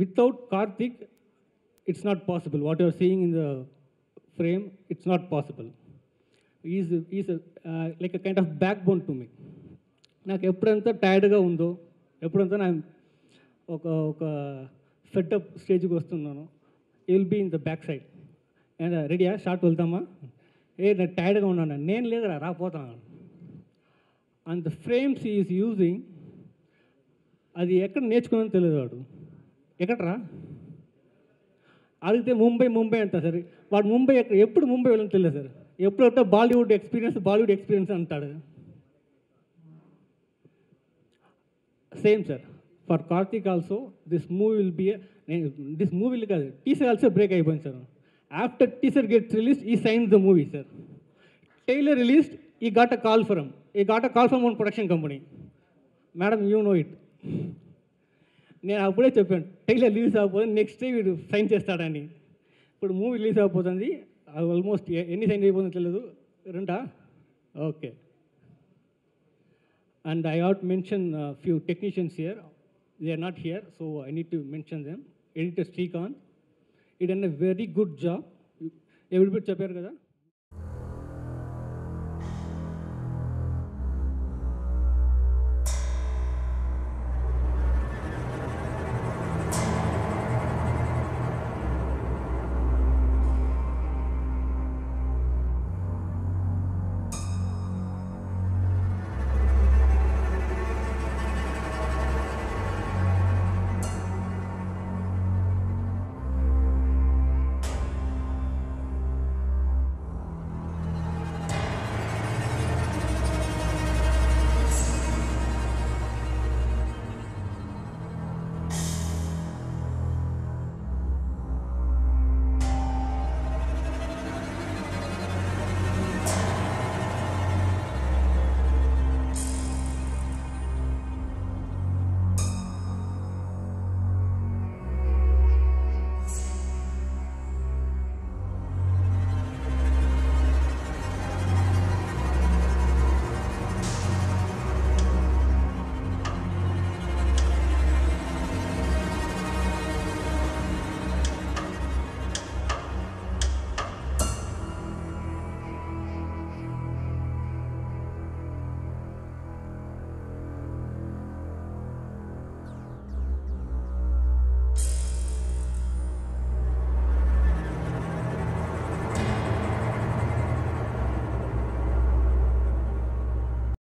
without Karthik, it's not possible. What you are seeing in the frame, it's not possible. He's like a kind of backbone to me. నాకు ఎప్పుడంతా టైర్డ్గా ఉందో, ఎప్పుడంతా నేను ఒక ఫెడ్అప్ స్టేజ్కి వస్తున్నాను, he will be in the back side and రెడీయా short వెళ్తామా, నేను టైర్డ్గా ఉన్నాను, నేను లేదురా రాపోతాను. And the frames is using, అది ఎక్కడ నేర్చుకున్నానో తెలియదు. వాడు ఎక్కడరా అడిగితే ముంబై అంటా సార్. వాడు ముంబై ఎప్పుడు ముంబై వెళ్ళని తెలియదు సార్. ఎప్పుడంటే బాలీవుడ్ ఎక్స్పీరియన్స్ అంటాడు. Same sir for Karthik also this movie will be this movie కాదు, టీజర్ ఆల్సో బ్రేక్ అయిపోయింది sir. After teaser gets released he signs the movie sir. Trailer released he got a call from one production company. Madam you know it. నేను అప్పుడే చెప్పాను trailer release అవ్వకపోతే next day వీడు sign చేస్తాడని. ఇప్పుడు movie release అయిపోతుంది, almost ఎన్ని sign అయిపోతుందో తెలియదు. రెండా okay. And I had mention few technicians here, they are not here, so I need to mention them. Editor Srikanth, it an a very good job. ఎవరి చెప్పారు కదా,